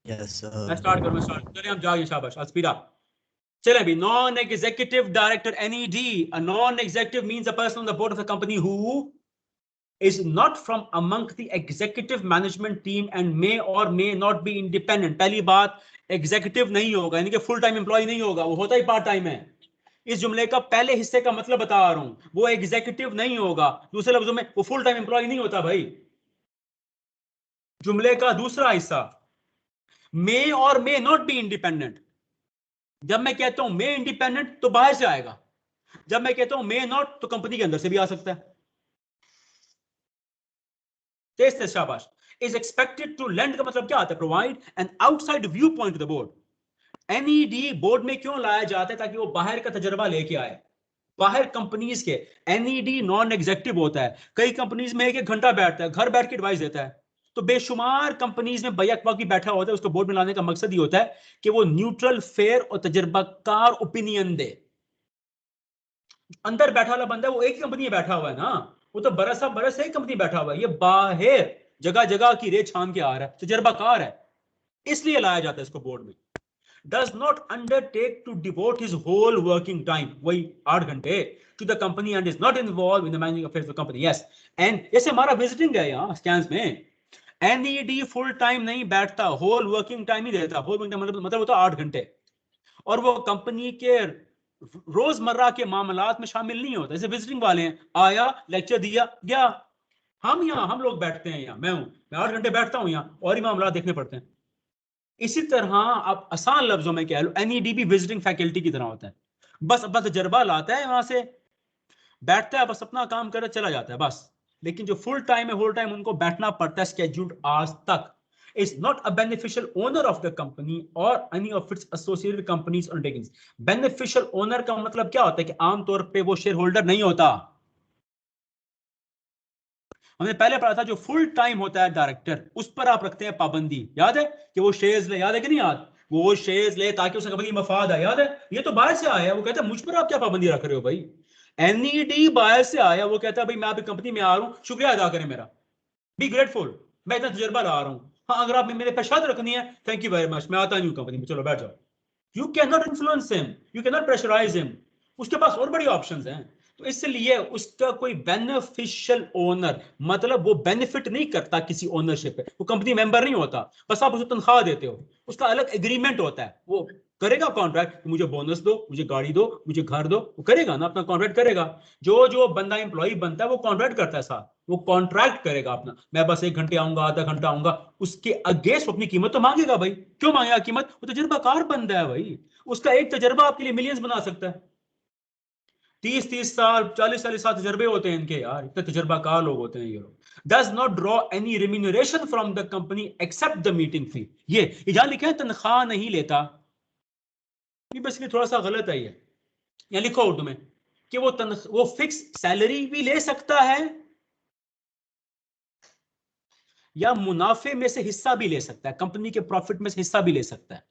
Yes मैं start करूँ, चलिए हम जाइए, शाबाश, स्पीड अप। चले अभी, non executive director NED, a non-executive means a person on the board of the company who is not from among the executive management team and may or may not be independent। पहली बात, executive नहीं होगा, यानी कि full time employ नहीं होगा, वो होता ही पार्ट टाइम है। इस जुमले का पहले हिस्से का मतलब बता रहा हूं, वो एग्जीक्यूटिव नहीं होगा, दूसरे लफ्जों में वो फुल टाइम एम्प्लॉय नहीं होता भाई। जुमले का दूसरा हिस्सा, मे और मे नॉट बी इंडिपेंडेंट। जब मैं कहता हूं मे इंडिपेंडेंट तो बाहर से आएगा, जब मैं कहता हूं मे नॉट तो कंपनी के अंदर से भी आ सकता है। तेज तेज शाबाश। इज एक्सपेक्टेड टू लेंड का मतलब क्या आता है? Provide an outside view point two the board. NED board में क्यों लाया जाता है? ताकि वो बाहर का तजर्बा लेके आए, बाहर कंपनीज के। एनईडी नॉन एग्जेक्टिव होता है, कई कंपनीज में 1-1 घंटा बैठता है, घर बैठ के एडवाइस देता है। तो बेशुमार कंपनीज में बैक वक्त भी बैठा होता है, उसको बोर्ड में लाने का मकसद ही होता है कि वो न्यूट्रल, फेयर और तजर्बाकार ओपिनियन दे। अंदर बैठा वाला बंदा वो एक ही कंपनी में बैठा हुआ है ना, वो तो बरस बरस एक कंपनी बैठा हुआ है, ये बाहर जगह जगह की रेत छान के आ रहा है, तजर्बाकार है, इसलिए लाया जाता है इसको बोर्ड में। does not undertake to devote his whole working time, वही 8 घंटे, to the company and is not involved in the managing affairs of the company। yes, and जैसे हमारा विजिटिंग है यहाँ स्कैंस में, NED फुल टाइम नहीं बैठता, होल वर्किंग टाइम ही देता। होल वर्किंग मतलब होता 8 घंटे, और वो कंपनी के रोजमर्रा के मामलात में शामिल नहीं होता। जैसे विजिटिंग वाले हैं, आया, लेक्चर दिया, गया। हम लोग बैठते हैं यहाँ, मैं 8 घंटे बैठता हूँ यहाँ, और ही मामला देखने पड़ते हैं। इसी तरह आप आसान लफ्जों में कह लो, NED भी विजिटिंग फैकल्टी की तरह होता है, बस अपना तजर्बा लाता है, वहां से बैठता है, बस अपना काम कर चला जाता है बस। लेकिन जो फुल टाइम है, होल टाइम उनको बैठना पड़ता है, स्केड्यूल्ड आज तक। Is not a beneficial owner of the company और any of its associated companies undertakings. Beneficial owner का मतलब क्या होता है? कि आमतौर पे वो शेयर होल्डर नहीं होता। हमने पहले पढ़ा था, जो फुल टाइम होता है डायरेक्टर, उस पर आप रखते हैं पाबंदी, याद है कि वो शेयर्स ले, याद है कि नहीं याद? वो शेयर्स ले ताकि उसे कंपनी मफाद है, याद है? ये तो बाहर से आया है, वो कहता है मुझ पर आप क्या पाबंदी रख रहे हो भाई? NED बाहर से आया, वो कहता है भाई मैं आपकी कंपनी में आ रहा हूं, शुक्रिया अदा करें मेरा, बी ग्रेटफुल, मैं इतना तजर्बा ला रहा हूं। हाँ, अगर आप मेरे पे शर्त रखनी है, थैंक यू वेरी मच, मैं आता नहीं हूं कंपनी में, चलो बैठ जाओ। You can not influence him, you can not pressurise him, उसके पास और बड़ी ऑप्शंस हैं। तो इसलिए उसका कोई बेनिफिशियल ओनर मतलब वो बेनिफिट नहीं करता किसी ओनरशिप पे, वो कंपनी मेंबर नहीं होता, बस आप उसे तनख्वाह देते हो, उसका अलग एग्रीमेंट होता है, वो करेगा कॉन्ट्रैक्ट, मुझे बोनस दो, मुझे गाड़ी दो, मुझे घर दो, वो करेगा ना, अपना कॉन्ट्रैक्ट करेगा। जो जो बंदा एम्प्लॉय बनता है वो कॉन्ट्रैक्ट करता है साथ, वो कॉन्ट्रैक्ट करेगा अपना, मैं बस 1 घंटे आऊंगा, आधा घंटा आऊंगा, उसके अगेंस्ट अपनी कीमत तो मांगेगा भाई। क्यों मांगेगा कीमत? वो तजुर्बाकार बंदा है भाई, उसका एक तजर्बा आपके लिए मिलियंस बना सकता है। 30-30 साल, 40-40 साल तजर्बे होते हैं इनके यार, इतने तजर्बाकार लोग होते हैं ये लोग। Does not draw any remuneration from the company except the meeting fee. ये जहां लिखे हैं तनख्वाह नहीं लेता, ये बेसिकली थोड़ा सा गलत है ये। या लिखो उर्दू में कि वो फिक्स सैलरी भी ले सकता है, या मुनाफे में से हिस्सा भी ले सकता है, कंपनी के प्रॉफिट में से हिस्सा भी ले सकता है,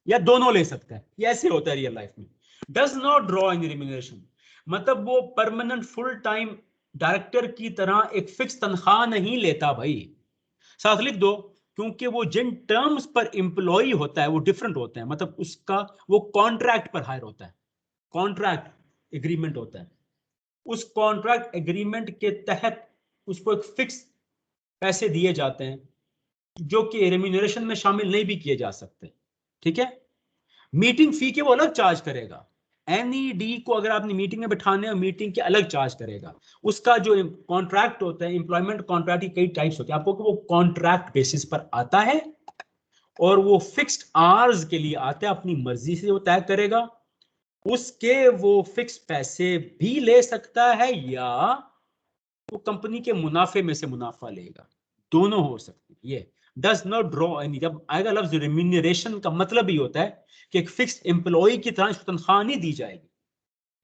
या दोनों ले सकता है। ये ऐसे होता है रियल लाइफ में। Does not draw any remuneration मतलब वो परमानेंट फुल टाइम डायरेक्टर की तरह एक फिक्स तनख्वाह नहीं लेता भाई। साथ लिख दो, क्योंकि वो जिन टर्म्स पर एम्प्लॉय होता है वो डिफरेंट होते हैं, मतलब उसका वो कॉन्ट्रैक्ट पर हायर होता है, कॉन्ट्रैक्ट एग्रीमेंट होता है, उस कॉन्ट्रैक्ट एग्रीमेंट के तहत उसको एक फिक्स पैसे दिए जाते हैं, जो कि रेम्यूनरेशन में शामिल नहीं भी किए जा सकते। ठीक है, मीटिंग फी के वो अलग चार्ज करेगा। NED को अगर आपने मीटिंग में बिठाने हैं, मीटिंग के अलग चार्ज करेगा। उसका जो कॉन्ट्रैक्ट होता है, एम्प्लॉयमेंट कॉन्ट्रैक्ट की कई टाइप्स होते हैं, आपको कि वो कॉन्ट्रैक्ट बेसिस पर आता है और वो फिक्स्ड आवर्स के लिए आता है, अपनी मर्जी से वो तय करेगा, उसके वो फिक्स पैसे भी ले सकता है, या वो कंपनी के मुनाफे में से मुनाफा लेगा, दोनों हो सकते हैं। ये डज नॉट ड्रॉ एनी, जब आएगा लफ्ज रेम्यूनरेशन का मतलब ही होता है कि एक फिक्स एम्प्लॉय की तरह इसको तनख्वाह नहीं दी जाएगी,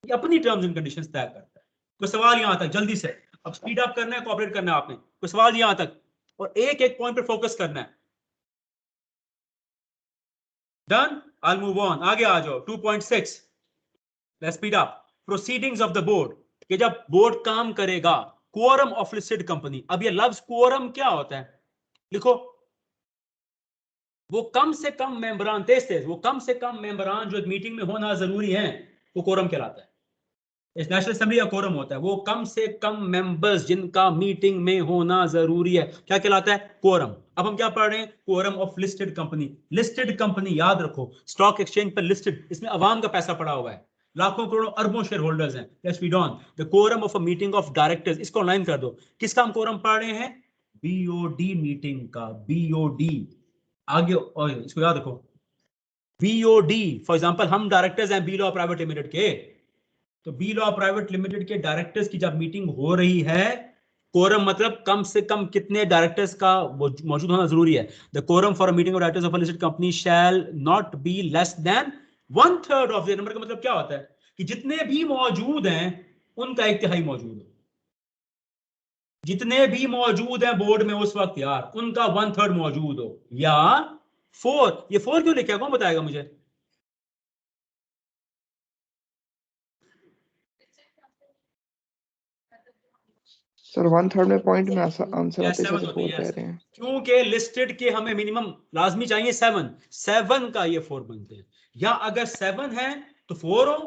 ये अपनी टर्म्स एंड कंडीशंस तय करता है। कोई सवाल यहां तक जल्दी से? अब स्पीड अप करना है, कोऑपरेट करना है आपने, कोई सवाल यहां तक? और एक एक पॉइंट पे फोकस करना है। डन, आई मूव ऑन, आगे आ जाओ। 2.6, let's speed up. Proceedings of the board, कि जब बोर्ड काम करेगा, क्वोरम ऑफ लिस्टेड कंपनी। अब ये लफ्ज क्वोरम क्या होता है? लिखो, वो कम से कम मेंबरान, तेज वो कम से कम मेंबरान जो एक मीटिंग में होना जरूरी है, वो कोरम कहलाता है। इस नेशनल असेंबली का कोरम होता है वो कम से कम मेंबर्स जिनका मीटिंग में होना जरूरी है, क्या कहलाता है? कोरम। अब हम क्या पढ़ रहे हैं? Quorum of listed company. Listed company याद रखो, स्टॉक एक्सचेंज पर लिस्टेड, इसमें अवाम का पैसा पड़ा हुआ है, लाखों करोड़ों अरबों शेयर होल्डर्स हैं। Let's read on the quorum of a meeting of directors. इसको ऑनलाइन कर दो। किसका हम कोरम पढ़ रहे हैं? बीओडी मीटिंग का, बीओडी। आगे इसको याद रखो, बीओडी। फॉर एग्जांपल हम डायरेक्टर्स हैं बी लॉ प्राइवेट लिमिटेड के, तो बी लॉ प्राइवेट लिमिटेड के डायरेक्टर्स की जब मीटिंग हो रही है, कोरम मतलब कम से कम कितने डायरेक्टर्स का मौजूद होना जरूरी है। The quorum for a meeting of directors of a listed company shall not be less than 1/3 of the number. का मतलब क्या होता है कि जितने भी मौजूद हैं उनका 1/3 मौजूद हो। जितने भी मौजूद हैं बोर्ड में उस वक्त यार, उनका 1/3 मौजूद हो, या 4। ये 4 क्यों लिखा है, कौन बताएगा मुझे? सर 1/3 में पॉइंट में आंसर या आते 7 जैसे होती 4 है, कह रहे हैं। क्योंकि लिस्टेड के हमें मिनिमम लाजमी चाहिए 7 का ये 4 बनते हैं। या अगर 7 है तो 4 हो,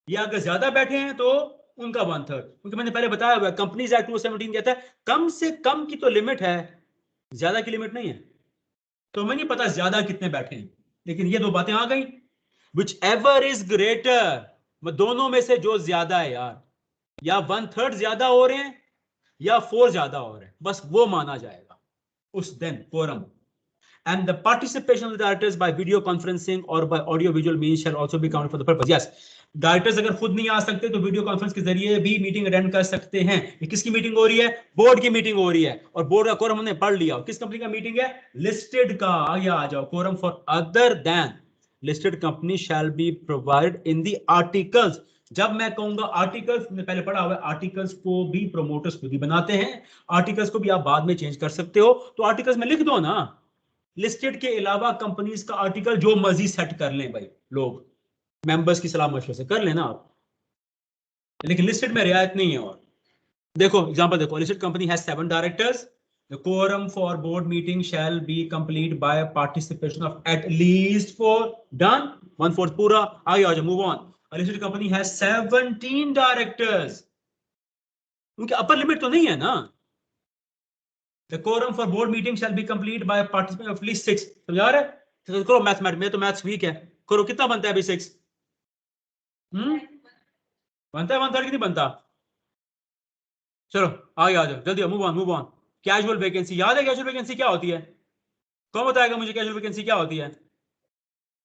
या अगर ज्यादा बैठे हैं तो उनका 1/3। क्योंकि मैंने पहले बताया हुआ कंपनीज एक्ट 2017 कहता है कम से कम की तो लिमिट है, ज्यादा की लिमिट नहीं है। तो हमें नहीं पता ज्यादा कितने बैठे हैं, लेकिन ये दो बातें आ गई। विच एवर इज ग्रेटर, दोनों में से जो ज्यादा है यार, या 1/3 ज्यादा हो रहे हैं या 4 ज्यादा हो रहे हैं, बस वो माना जाएगा उस दिन quorum. And the participation of the directors by video conferencing or by audio visual means shall also be counted for the purpose. Yes, directors अगर खुद नहीं आ सकते तो वीडियो कॉन्फ्रेंस के जरिए भी मीटिंग अटेंड कर सकते हैं। ये किसकी मीटिंग हो रही है? बोर्ड की मीटिंग हो रही है, और बोर्ड का कोरम हमने पढ़ लिया। किस कंपनी का मीटिंग है? लिस्टेड का। आगे आ जाओ, quorum for other than listed company shall be provide in the articles. जब मैं कहूंगा आर्टिकल्स, मैंने पहले पढ़ा हुआ है, आर्टिकल्स को भी प्रोमोटर्स खुद ही बनाते हैं। आर्टिकल्स को भी आप बाद में चेंज कर सकते हो, तो आर्टिकल्स में लिख दो ना, लिस्टेड के अलावा कंपनीज का आर्टिकल जो मर्जी सेट कर लें भाई, लोग मेंबर्स की सलाह मशवरे से कर लेना आप, लेकिन लिस्टेड में रियायत नहीं है। और देखो एग्जांपल देखो, listed company has 7 directors, the quorum for board meeting shall be complete by participation of at least 4 done 1/4 पूरा। आगे आ जाओ, move on. Listed company has 17 directors, उनकी अपर लिमिट तो नहीं है ना। The quorum for board meeting shall be complete by participation of at least 6। समझा रहे? तो करो मैथमेटिक्स में, तो मैथ्स वीक है, करो कितना बनता है अभी 6? बनता है 1/3 की नहीं बनता? चलो आगे आ जाओ, जल्दी move on move on. Casual vacancy याद है? कैजुअल वैकेंसी क्या होती है? कौन बताएगा मुझे कैजुअल वैकेंसी क्या होती है?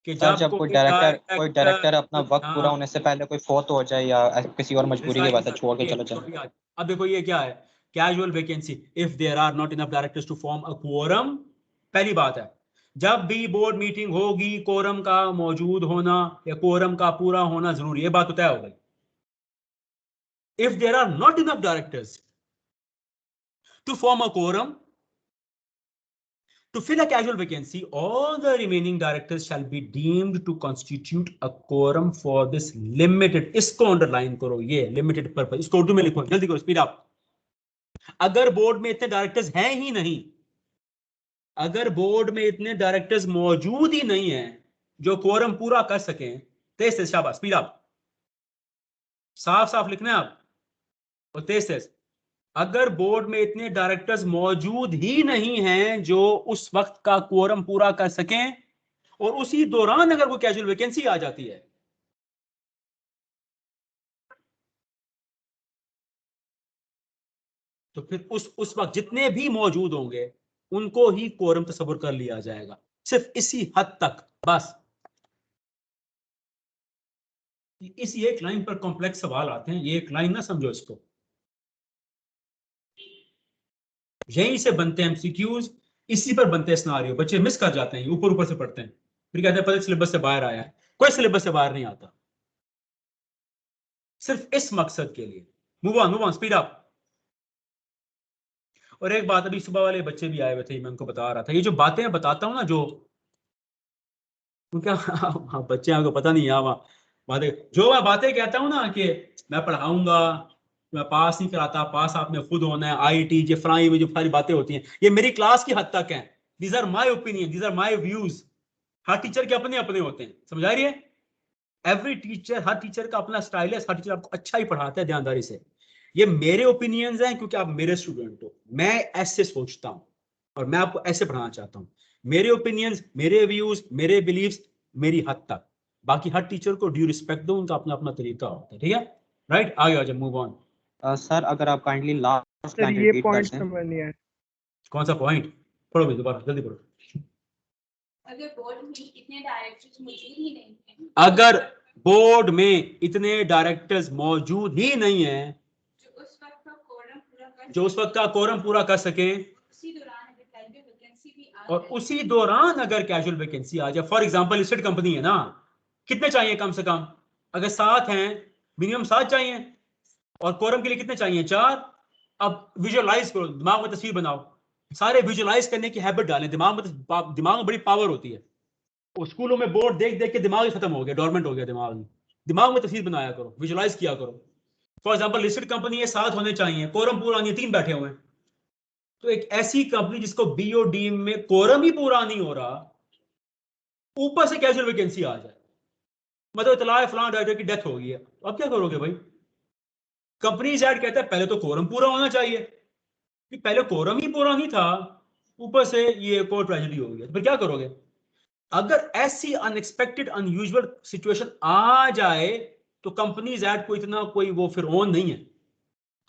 कि सर जब कोई डायरेक्टर अपना वक्त पूरा होने से पहले कोई फौत हो जाए या किसी और मजबूरी की वजह से छोड़ के चला जाए। अब देखो ये क्या है, casual vacancy. If there are not enough directors to form a quorum, पहली बात है, जब भी बोर्ड मीटिंग होगी कोरम का मौजूद होना या कोरम का पूरा होना जरूरी, ये बात तो तय हो गई। If there are not enough directors to form a quorum to fill a casual vacancy, all the remaining directors shall be deemed to constitute a quorum for this limited, इसको अंडरलाइन करो, ये limited purpose, इसको उर्दू में लिखो, जल्दी करो, speed up. अगर board में इतने डायरेक्टर्स हैं ही नहीं, अगर बोर्ड में इतने डायरेक्टर्स मौजूद ही नहीं है जो कोरम पूरा कर सकें, तेज तेज, शाबाश, स्पीड अप, साफ साफ लिखना है आप, और तेज तेज। अगर बोर्ड में इतने डायरेक्टर्स मौजूद ही नहीं हैं जो उस वक्त का क्वोरम पूरा कर सकें, और उसी दौरान अगर कोई कैजुअल वैकेंसी आ जाती है, तो फिर उस वक्त जितने भी मौजूद होंगे उनको ही क्वोरम तस्वुर कर लिया जाएगा, सिर्फ इसी हद तक बस। इस एक लाइन पर कॉम्प्लेक्स सवाल आते हैं, ये एक लाइन ना समझो इसको, यहीं से बनते हैं एमसीक्यूज, इसी पर बनते हैं सिनेरियो। बच्चे मिस कर जाते हैं, ऊपर ऊपर से पढ़ते हैं, फिर कहते हैं पहले सिलेबस से बाहर आया है। कोई सिलेबस से बाहर नहीं आता, सिर्फ इस मकसद के लिए। Move on speed up. और एक बात, अभी सुबह वाले बच्चे भी आए हुए थे, मैं उनको बता रहा था, ये जो बातें बताता हूं ना, जो क्या हाँ, बच्चे आपको पता नहीं है बातें, जो मैं बातें कहता हूं ना कि मैं पढ़ाऊंगा, मैं पास नहीं कराता, पास आपने खुद होना है, आईटी जो फलाई में जो सारी बातें होती हैं, ये मेरी क्लास की हद तक हैं। These are my opinion, these are my views. हर टीचर के अपने अपने होते हैं, समझ आ रही है? एवरी टीचर, हर टीचर का अपना स्टाइल है, हर टीचर आपको अच्छा ही पढ़ाता है, ध्यानदारी से। ये मेरे ओपिनियंस हैं क्योंकि आप मेरे स्टूडेंट हो, मैं ऐसे सोचता हूं और मैं आपको ऐसे पढ़ाना चाहता हूं। मेरे ओपिनियंस, मेरे व्यूज, मेरे बिलीव्स मेरी हद तक, बाकी हर टीचर को ड्यू रिस्पेक्ट दो, उनका अपना अपना तरीका होता है, ठीक है? राइट, आगे आ जाओ, मूव ऑन। सर अगर आप काइंडली लास्ट सर लाइन ये रिपीट कर पॉइंट दें। समझ नहीं आया। कौन सा पॉइंट? पढ़ो भाई, दोबारा जल्दी पढ़ो। अगर बोर्ड में इतने डायरेक्टर्स मौजूद ही नहीं हैं, अगर बोर्ड में इतने डायरेक्टर्स मौजूद ही नहीं है जो उस वक्त का कोरम पूरा कर जो उस वक्त का कोरम पूरा कर सके, उसी दौरान अगर कैजुअल वैकेंसी भी आ और जाए, उसी दौरान अगर कैजुअल वैकेंसी आ जाए, फॉर एग्जांपल लिस्टेड कंपनी है ना, कितने चाहिए कम से कम? अगर 7 हैं, मिनिमम 7 चाहिए, और कोरम के लिए कितने चाहिए? 4। अब विजुअलाइज करो, दिमाग में तस्वीर बनाओ, सारे विजुअलाइज करने की हैबिट डालें दिमाग में। दिमाग में बड़ी पावर होती है। वो स्कूलों में बोर्ड देख देख के दिमाग ही खत्म हो गया, डोरमेंट हो गया दिमाग में। दिमाग में तस्वीर बनाया करो, विजुअलाइज किया करो। फॉर एग्जांपल लिस्टेड कंपनी है, 7 होने चाहिए, कोरम पूरा नहीं है, 3 बैठे हुए हैं। तो एक ऐसी कंपनी जिसको बीओडी में कोरम ही पूरा नहीं हो रहा, ऊपर से कैजुअल वैकेंसी आ जाए, मतलब इतला है फलां डायरेक्टर की डेथ हो गई है, अब क्या करोगे भाई? कंपनीज एक्ट कहता है पहले तो कोरम पूरा होना चाहिए, कि पहले कोरम ही पूरा नहीं था, ऊपर से ये एक और ट्रेजेडी हो गई, तो फिर क्या करोगे? अगर ऐसी अनएक्सपेक्टेड अनयूजुअल सिचुएशन आ जाए तो कंपनीज एक्ट को इतना कोई वो फिर ऑन नहीं है।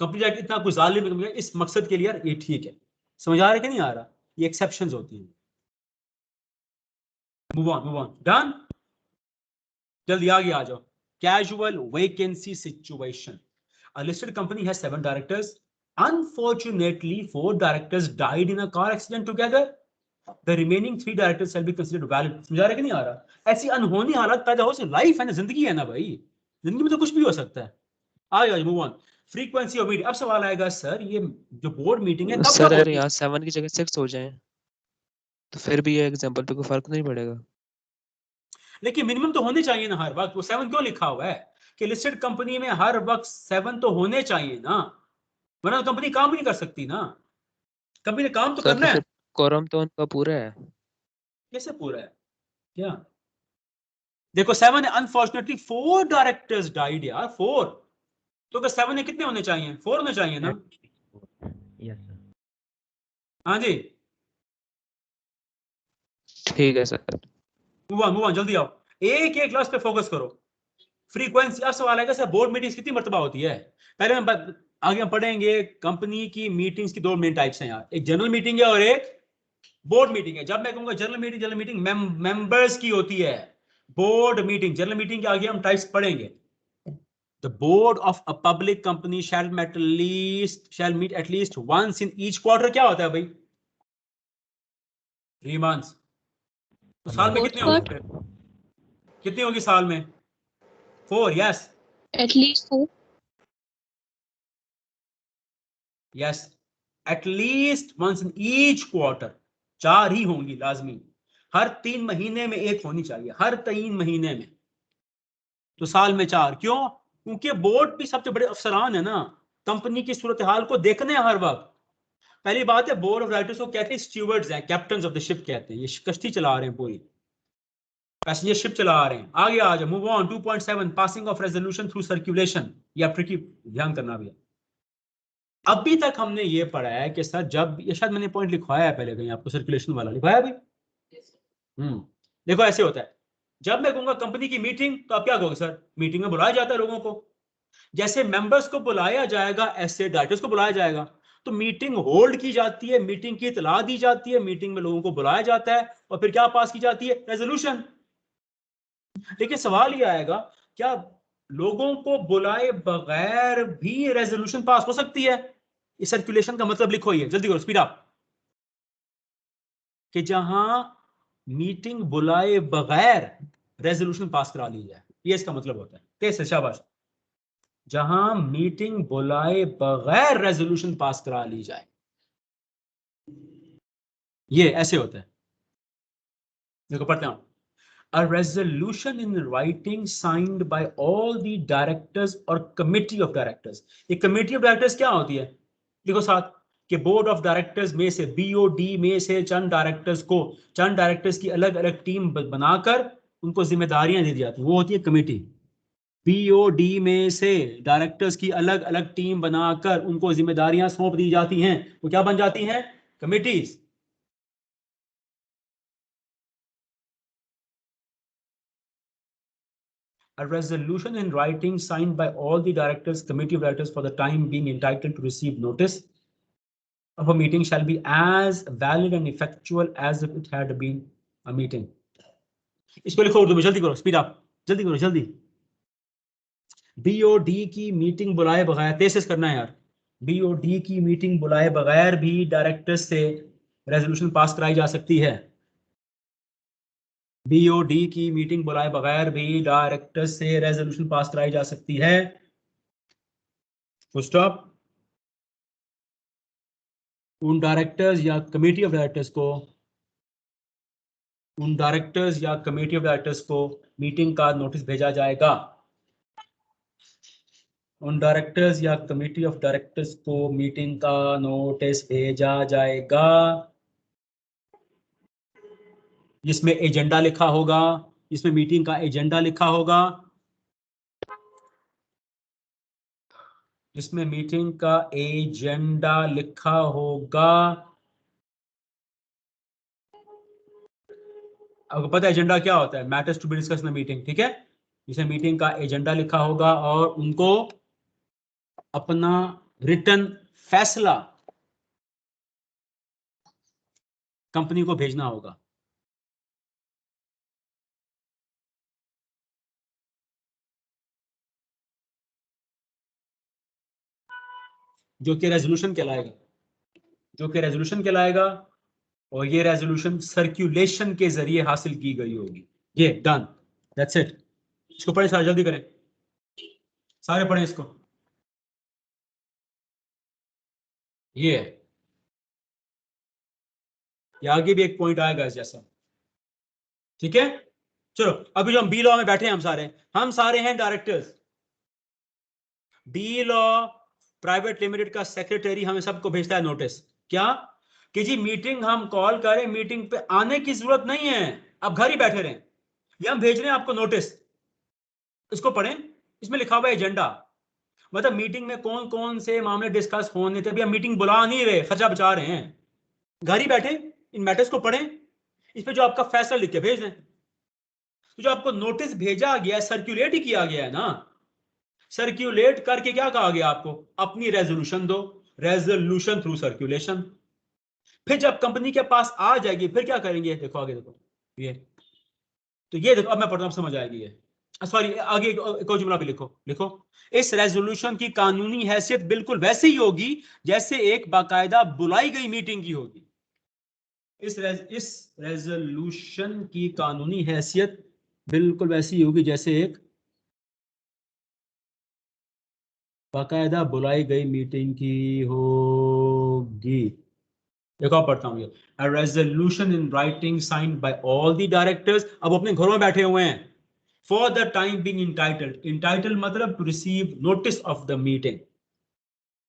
कंपनी एक्ट इतना कुछ जालिम है इस मकसद के लिए, यार ये ठीक है। समझ आ रहा है कि नहीं आ रहा? ये एक्सेप्शंस होती हैं। मूव ऑन डन, जल्दी आगे आ जाओ। Casual vacancy situation, a listed company has 7 directors. Unfortunately, 4 directors died in a car accident together. The remaining 3 directors shall be considered valid. समझ आ रहा है कि नहीं आ रहा? ऐसी अनहोनी हालत पैदा हो, लाइफ है ना, जिंदगी है ना भाई, जिंदगी में तो कुछ भी हो सकता है। आगे move on. Frequency of meeting, अब सवाल आएगा सर ये जो बोर्ड मीटिंग है कब सर कब अगर होती है? यहाँ 7 की जगह 6 हो जाए तो फिर भी ये एग्जांपल पे कोई फर्क नहीं पड़ेगा। लेकिन मिनिमम तो होने चाहिए ना हर वक्त। वो 7 क्यों लिखा हुआ है कि लिस्टेड कंपनी में हर वक्त 7 तो होने चाहिए ना, वरना कंपनी काम नहीं कर सकती ना। कंपनी ने काम तो सर करना तो है। फिर कोरम तो उनका पूरा है। कैसे पूरा है? क्या देखो 7 है, अनफॉर्चुनेटली 4 डायरेक्टर्स डाइड यार, 4। तो अगर 7 है कितने होने चाहिए? 4 होने चाहिए ना। Yes sir. हाँ जी, ठीक है सर। मूव ऑन जल्दी आओ, एक एक क्लास पे फोकस करो। फ्रीक्वेंसी, अब सवाल आएगा सर बोर्ड मीटिंग्स कितनी मर्तबा होती है? पहले हम आगे हम पढ़ेंगे कंपनी की मीटिंग्स की 2 मेन टाइप्स हैं यार, एक जनरल मीटिंग है और एक बोर्ड मीटिंग है। जब मैं कहूंगा जनरल मीटिंग मेंबर्स की होती है। बोर्ड मीटिंग, जनरल मीटिंग के आगे हम टाइप्स पढ़ेंगे। The board of a public company shall meet at least once in each quarter। क्या होता है भाई? 3 months। तो साल में कितने होंगे फिर? कितनी होगी साल में? 4, yes At least 4. yes, at least once in each quarter। 4 ही होंगी लाजमी, हर 3 महीने में एक होनी चाहिए, हर 3 महीने में। तो साल में 4 क्यों? क्योंकि बोर्ड भी सबसे बड़े अफसरान है ना, कंपनी की सूरत हाल को देखने हर वक्त। पहली बात है बोर्ड ऑफ डायरेक्टर्स को कहते हैं स्टीवर्ड्स हैं, कैप्टन ऑफ द शिप कहते हैं। ये कश्ती चला रहे हैं, पूरी पैसेंजर शिप चला रहे हैं। आगे आ जाओ, move on. 2.7 passing of resolution through circulation. या ट्रिकी, ध्यान करना भी है। अभी तक हमने ये पढ़ा है कि सर जब, ये शायद मैंने पॉइंट लिखवाया है पहले कहीं आपको, सर्कुलेशन वाला लिखवाया भी। देखो ऐसे होता है, जब मैं कहूंगा कंपनी की मीटिंग तो आप क्या कहोगे? सर मीटिंग में बुलाया जाता है लोगों को, जैसे मेंबर्स को बुलाया जाएगा ऐसे डायरेक्टर्स को बुलाया जाएगा। तो मीटिंग होल्ड की जाती है, मीटिंग की इतला दी जाती है, मीटिंग में लोगों को बुलाया जाता है और फिर क्या पास की जाती है? रेजोल्यूशन। लेकिन सवाल ये आएगा, क्या लोगों को बुलाए बगैर भी रेजोल्यूशन पास हो सकती है? इस सर्कुलेशन का मतलब लिखो, ये जल्दी करो, स्पीड अप। कि जहां मीटिंग बुलाए बगैर रेजोल्यूशन पास करा ली जाए, ये इसका मतलब होता है। तेज से शाबाश। जहां मीटिंग बुलाए बगैर रेजोल्यूशन पास करा ली जाए, ये ऐसे होता है। देखो पढ़ते हैं, a resolution in writing signed by all the directors or committee of directors। ये committee of directors क्या होती है? देखो साथ, कि बोर्ड ऑफ डायरेक्टर्स में से, बीओडी में से चंद डायरेक्टर्स की अलग अलग टीम बनाकर उनको जिम्मेदारियां दी जाती हैं, वो होती है कमेटी। बीओडी में से डायरेक्टर्स की अलग अलग टीम बनाकर उनको जिम्मेदारियां सौंप दी जाती हैं, वो क्या बन जाती हैं? Committees. A resolution in writing signed by all the directors, committee of directors for the time being entitled to receive notice of a meeting shall be as valid and effectual as if it had been a meeting. इसको लिखो उर्दू में, जल्दी करो, speed up, जल्दी करो, जल्दी। BOD की meeting बुलाए बगैर, तेज करना है यार, बीओडी की मीटिंग बुलाए बगैर भी डायरेक्टर्स से रेजोल्यूशन पास कराई जा सकती है। बीओडी की मीटिंग बुलाए बगैर भी डायरेक्टर्स से रेजोल्यूशन पास कराई जा सकती है। Full stop. उन डायरेक्टर्स या कमेटी ऑफ डायरेक्टर्स को मीटिंग का नोटिस भेजा जाएगा। उन डायरेक्टर्स या कमेटी ऑफ डायरेक्टर्स को मीटिंग का नोटिस भेजा जाएगा जिसमें एजेंडा लिखा होगा, जिसमें मीटिंग का एजेंडा लिखा होगा, जिसमें मीटिंग का एजेंडा लिखा होगा। आपको पता है एजेंडा क्या होता है? Matters to be discuss in meeting, ठीक है? जिसमें मीटिंग का एजेंडा लिखा होगा और उनको अपना रिटन फैसला कंपनी को भेजना होगा। जो कि रेजोल्यूशन कहलाएगा, और ये रेजोल्यूशन सर्कुलेशन के जरिए हासिल की गई होगी। ये डन, दैट्स इट। इसको पढ़े सारे, जल्दी करें, सारे पढ़ें इसको। ये आगे भी एक पॉइंट आएगा जैसा, ठीक है? चलो, अभी जो हम बी लॉ में बैठे हैं, हम सारे हैं directors. B Law Private Limited का सेक्रेटरी हमें सबको भेजता है नोटिस, क्या कि जी मीटिंग हम कॉल करें, मीटिंग पे आने की जरूरत नहीं है, आप घर ही बैठे रहें, ये हम भेज रहे हैं आपको नोटिस, इसको पढ़ें। इसमें लिखा हुआ है एजेंडा, मतलब मीटिंग में कौन कौन से मामले डिस्कस होने थे। अभी हम मीटिंग बुला नहीं रहे, खर्चा बचा रहे हैं, घर ही बैठे इन मैटर्स को पढ़ें, इस पे जो आपका फैसला लिख के भेज दें। तो जो आपको नोटिस भेजा गया है, सर्कुलेट ही किया गया है ना, सर्कुलेट करके क्या कहा गया आपको? अपनी रेजोल्यूशन दो, रेजोल्यूशन थ्रू सर्कुलेशन। फिर जब कंपनी के पास आ जाएगी फिर क्या करेंगे? देखो आगे, देखो ये, तो ये देखो, अब मैं पढ़ता हूं, समझ आएगी ये। सॉरी, आगे एक और जुमला भी लिखो। इस रेजोल्यूशन की कानूनी हैसियत बिल्कुल वैसी ही होगी जैसे एक बाकायदा बुलाई गई मीटिंग की होगी। इस रेजोल्यूशन की कानूनी हैसियत बिल्कुल वैसी होगी जैसे एक बाकायदा बुलाई गई मीटिंग की होगी। देखो पढ़ता हूं ये, a resolution in writing signed by all the directors। अब अपने घरों में बैठे हुए हैं। For the time being entitled मतलब to receive notice of the meeting।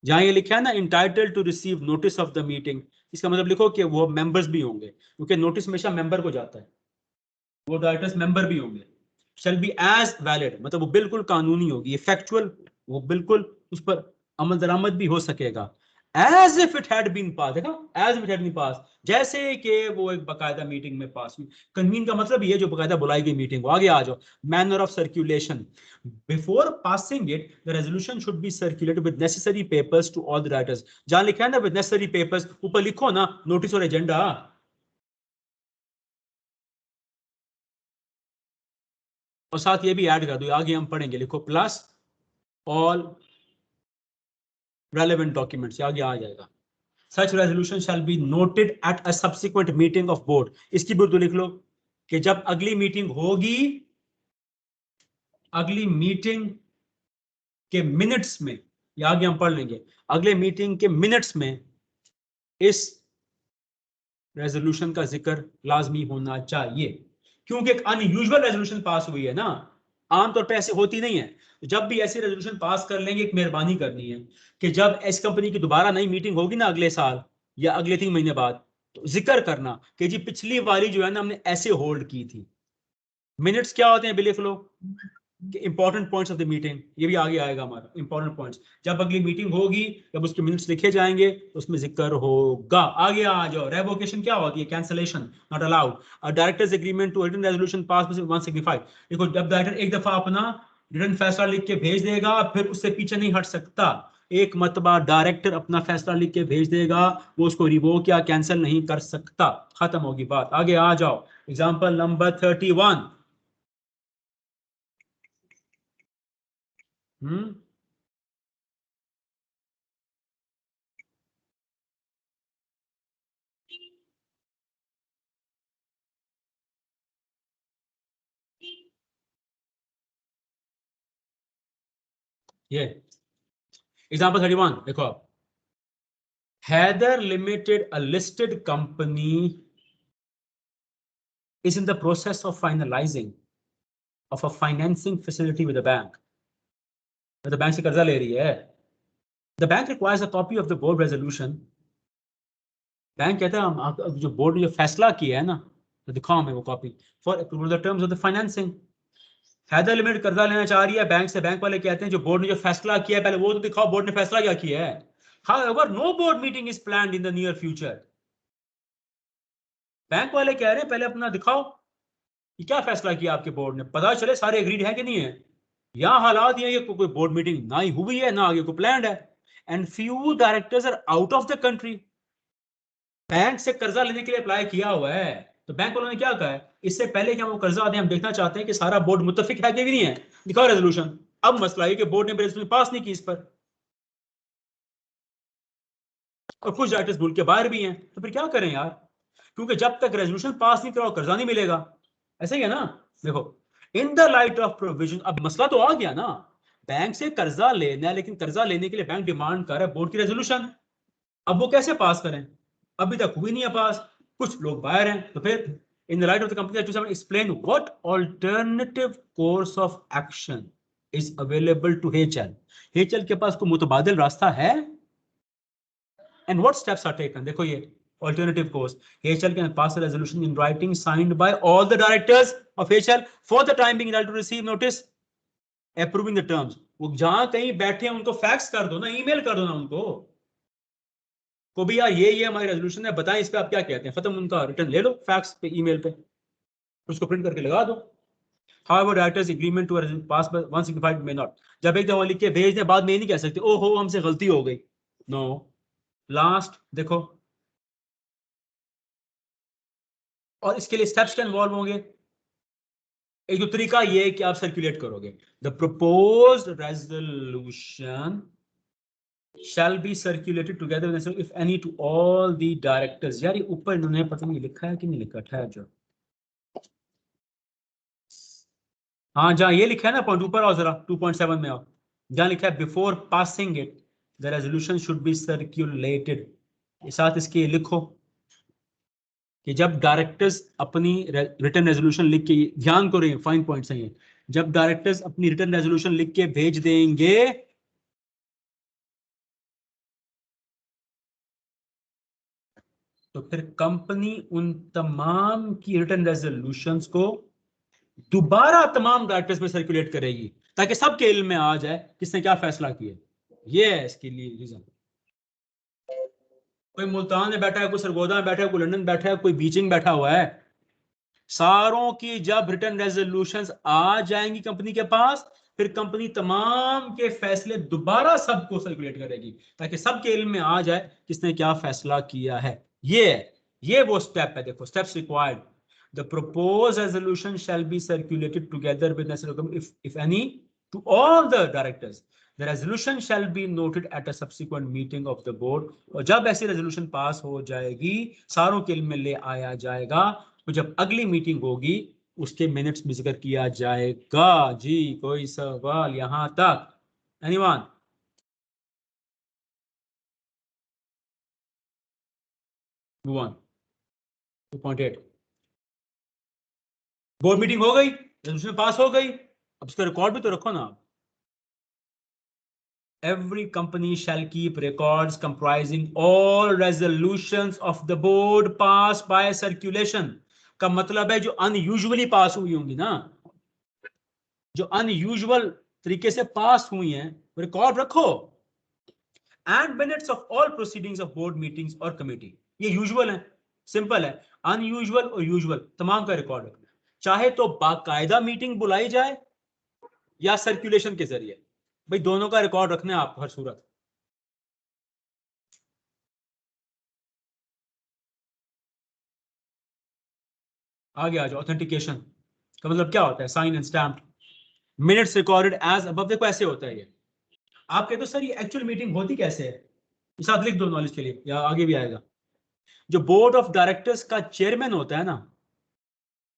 जहां ये लिखा है ना entitled to receive notice of the meeting, इसका मतलब लिखो कि वो मेंबर्स भी होंगे, क्योंकि नोटिस हमेशा मेंबर को जाता है, वो डायरेक्टर्स मेंबर भी होंगे। shall be as valid मतलब वो बिल्कुल कानूनी होगी, इफेक्चुअल, वो बिल्कुल उस पर अमल दरामद भी हो सकेगा। As if it had been passed, देखा, as if it had been passed, जैसे कि वो एक बाकायदा मीटिंग में पास हुई। कन्वीन का मतलब ये जो बाकायदा बुलाई गई मीटिंग, वो आगे आ जाओ। Manner of circulation, before passing it the resolution should be circulated with necessary papers to all the writers. जहां लिखा है ना विद नेसेसरी पेपर्स, ऊपर लिखो ना नोटिस और एजेंडा। और साथ ये भी ऐड कर दो, आगे हम पढ़ेंगे, लिखो प्लस ऑल relevant documents, आगे आ जाएगा। Such resolution shall be noted at a subsequent meeting of board। इसकी भी तो लिख लो कि जब अगली मीटिंग होगी, अगली मीटिंग के मिनट्स में, या आगे हम पढ़ लेंगे, अगले मीटिंग के मिनट्स में इस रेजोल्यूशन का जिक्र लाजमी होना चाहिए, क्योंकि एक अनयूजुअल रेजोल्यूशन पास हुई है ना, आमतौर पे ऐसे होती नहीं है। तो जब भी ऐसी रेजोल्यूशन पास कर लेंगे, एक मेहरबानी करनी है कि जब इस कंपनी की दोबारा नई मीटिंग होगी ना अगले साल या अगले 3 महीने बाद, तो जिक्र करना कि जी पिछली वाली जो है ना हमने ऐसे होल्ड की थी। मिनट्स क्या होते हैं भी लिख लो, important points of the meeting, ये भी आगे आएगा हमारा इंपॉर्टेंट पॉइंट्स। जब अगली मीटिंग होगी, जब उसके मिनट्स लिखे जाएंगे तो उसमें जिक्र होगा। आगे आ जाओ, रेवोकेशन क्या होती है? Cancellation, not allowed. A directors agreement to written resolution pass 165। देखो, जब डायरेक्टर एक दफा अपना रिटन फैसला लिख के भेज देगा, फिर उससे पीछे नहीं हट सकता। एक मतबा डायरेक्टर अपना फैसला लिख के भेज देगा, वो उसको रिवोक या कैंसिल नहीं कर सकता। खत्म होगी बात। आगे आ जाओ, एग्जांपल नंबर 31। ये एग्जांपल 31 देखो आप। Heather Limited, a listed company, is in the process of finalizing of a financing facility with the bank. The bank से कर्जा ले रही है. The bank requires a copy of the board resolution. Bank कहता है जो बोर्ड ने जो फैसला किया है ना, तो दिखाओ हमें वो copy for approval the terms of the financing. Haider Limited कर्जा लेना चाह रही है बैंक से। बैंक वाले कहते हैं जो बोर्ड ने जो फैसला किया है पहले वो तो दिखाओ, बोर्ड ने फैसला क्या किया है। However, no board meeting is planned in the near future. Bank वाले कह रहे हैं पहले अपना दिखाओ कि क्या फैसला किया आपके बोर्ड ने, पता चले सारे एग्रीड है कि नहीं है। यहाँ हालात ये कोई बोर्ड मीटिंग ना ही हुई है, ना आगे कोई प्लान है, and few directors are out of the country. Bank से कर्जा लेने के लिए अप्लाई किया हुआ है, तो बैंक वालों ने क्या कहा है, इससे पहले कि हम वो कर्जा दें हम देखना चाहते हैं कि सारा बोर्ड मुत्तफिक है कि नहीं है, दिखाओ रेजोल्यूशन। अब मसला है कि बोर्ड ने रेजोल्यूशन पास नहीं की इस पर, और कुछ डायरेक्टर्स मुल्क के बाहर भी हैं, तो फिर क्या करें यार, क्योंकि जब तक रेजोल्यूशन पास नहीं कराओ कर्जा नहीं मिलेगा। ऐसे ही है ना। देखो, इन द लाइट ऑफ प्रोविजन, अब मसला तो आ गया ना, बैंक से कर्जा लेना है, लेकिन कर्जा लेने के लिए बैंक डिमांड कर रहा है बोर्ड की रेजोल्यूशन। अब वो कैसे पास करें, अभी तक हुई नहीं है पास, कुछ लोग बाहर हैं, तो फिर in the light of the company explain what alternative course of action is available to HL. HL के पास कोई मुतबादिल रास्ता है, and what steps are taken. देखो ये alternative course, HL can pass a resolution in writing signed by all the directors of HL for the time being entitled to receive notice approving the terms. वो जहां कहीं बैठे हैं उनको fax कर दो ना, ईमेल कर दो ना उनको को भी यार ये हमारी रेजोल्यूशन है, बताएं इस पे आप क्या कहते हैं। खत्म, उनका रिटर्न ले लो फैक्स पे, ईमेल पे, उसको प्रिंट करके लगा दो। However, directors agreement to pass by 165 may not. जब एक दफा लिख के भेज दें बाद में ये नहीं कह सकते ओहो हमसे गलती हो गई। नो, लास्ट देखो, और इसके लिए स्टेप्स क्या इन्वॉल्व होंगे। एक तो तरीका ये है कि आप सर्कुलेट करोगे, the proposed resolution shall be circulated together if any two all the directors. यार ये ऊपर इन्होंने पता नहीं लिखा है कि नहीं लिखा, ठहर जो, हाँ जहाँ ये लिखा है ना पॉइंट ऊपर आओ जरा, 2.7 में आओ, जहाँ लिखा है before passing it the resolution should be circulated. साथ इसके लिखो कि जब डायरेक्टर्स अपनी रिटर्न रेजोल्यूशन लिख के, ध्यान करो ये फाइन पॉइंट्स हैं ये, जब डायरेक्टर्स अपनी रिटर्न रेजोल्यूशन लिख के भेज देंगे तो फिर कंपनी उन तमाम की रिटर्न रेजोल्यूशंस को दोबारा तमाम डायरेक्टर्स में सर्कुलेट करेगी ताकि सबके इल्म में आ जाए किसने क्या फैसला किया। ये है इसके लिए रीजन। कोई मुल्तान में बैठा है, कोई सरगोदा में बैठा है, कोई लंदन बैठा है, कोई बीजिंग बैठा हुआ है, सारों की जब रिटर्न रेजोल्यूशंस आ जाएंगी कंपनी के पास, फिर कंपनी तमाम के फैसले दोबारा सबको सर्कुलेट करेगी ताकि सबके इल्म में आ जाए किसने क्या फैसला किया है। ये वो स्टेप है। देखो steps required, the proposed resolution shall be circulated together with if any to all the directors. The resolution shall be noted at a subsequent meeting of the board. और जब ऐसी रेजोल्यूशन पास हो जाएगी सारों के इल्म में ले आया जाएगा, तो जब अगली मीटिंग होगी उसके मिनट्स में जिक्र किया जाएगा। जी कोई सवाल यहां तक? Anyone? Move on 2.8। Board meeting हो गई, रेजोल्यूशन पास हो गई, अब उसका रिकॉर्ड भी तो रखो ना आप। Every company shall keep records comprising all resolutions of the board passed by circulation। का मतलब है जो अनयूजुअली पास हुई होंगी ना, जो अनयूजुअल तरीके से पास हुई हैं, रिकॉर्ड रखो। And minutes of all proceedings of board meetings और कमेटी। ये यूजुअल है, सिंपल है। अनयूजुअल और यूजुअल तमाम का रिकॉर्ड रखना, चाहे तो बाकायदा मीटिंग बुलाई जाए या सर्कुलेशन के जरिए, भाई दोनों का रिकॉर्ड रखना है आपको हर सूरत। आगे आ जाओ। ऑथेंटिकेशन का मतलब क्या होता है? Sign and stamp minutes recorded as above. देखो ऐसे होता है ये। आप कहते हो सर ये एक्चुअल मीटिंग होती कैसे है? इस आप लिख दो नॉलेज के लिए, या आगे भी आएगा। जो बोर्ड ऑफ डायरेक्टर्स का चेयरमैन होता है ना,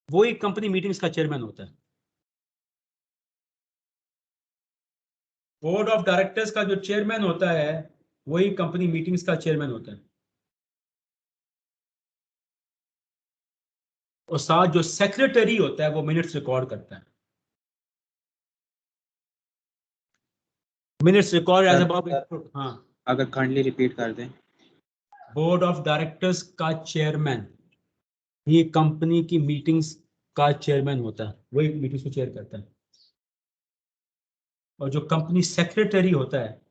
वो ही कंपनी मीटिंग्स का चेयरमैन होता है। बोर्ड ऑफ डायरेक्टर्स का जो चेयरमैन होता है वही कंपनी मीटिंग्स का चेयरमैन होता है। और साथ जो सेक्रेटरी होता है वो मिनट्स रिकॉर्ड करता है। Minutes record as about. हाँ, अगर काइंडली रिपीट कर दें। बोर्ड ऑफ डायरेक्टर्स का चेयरमैन ये कंपनी की मीटिंग्स का चेयरमैन होता है, वही मीटिंग्स को चेयर करता है। और जो कंपनी सेक्रेटरी होता है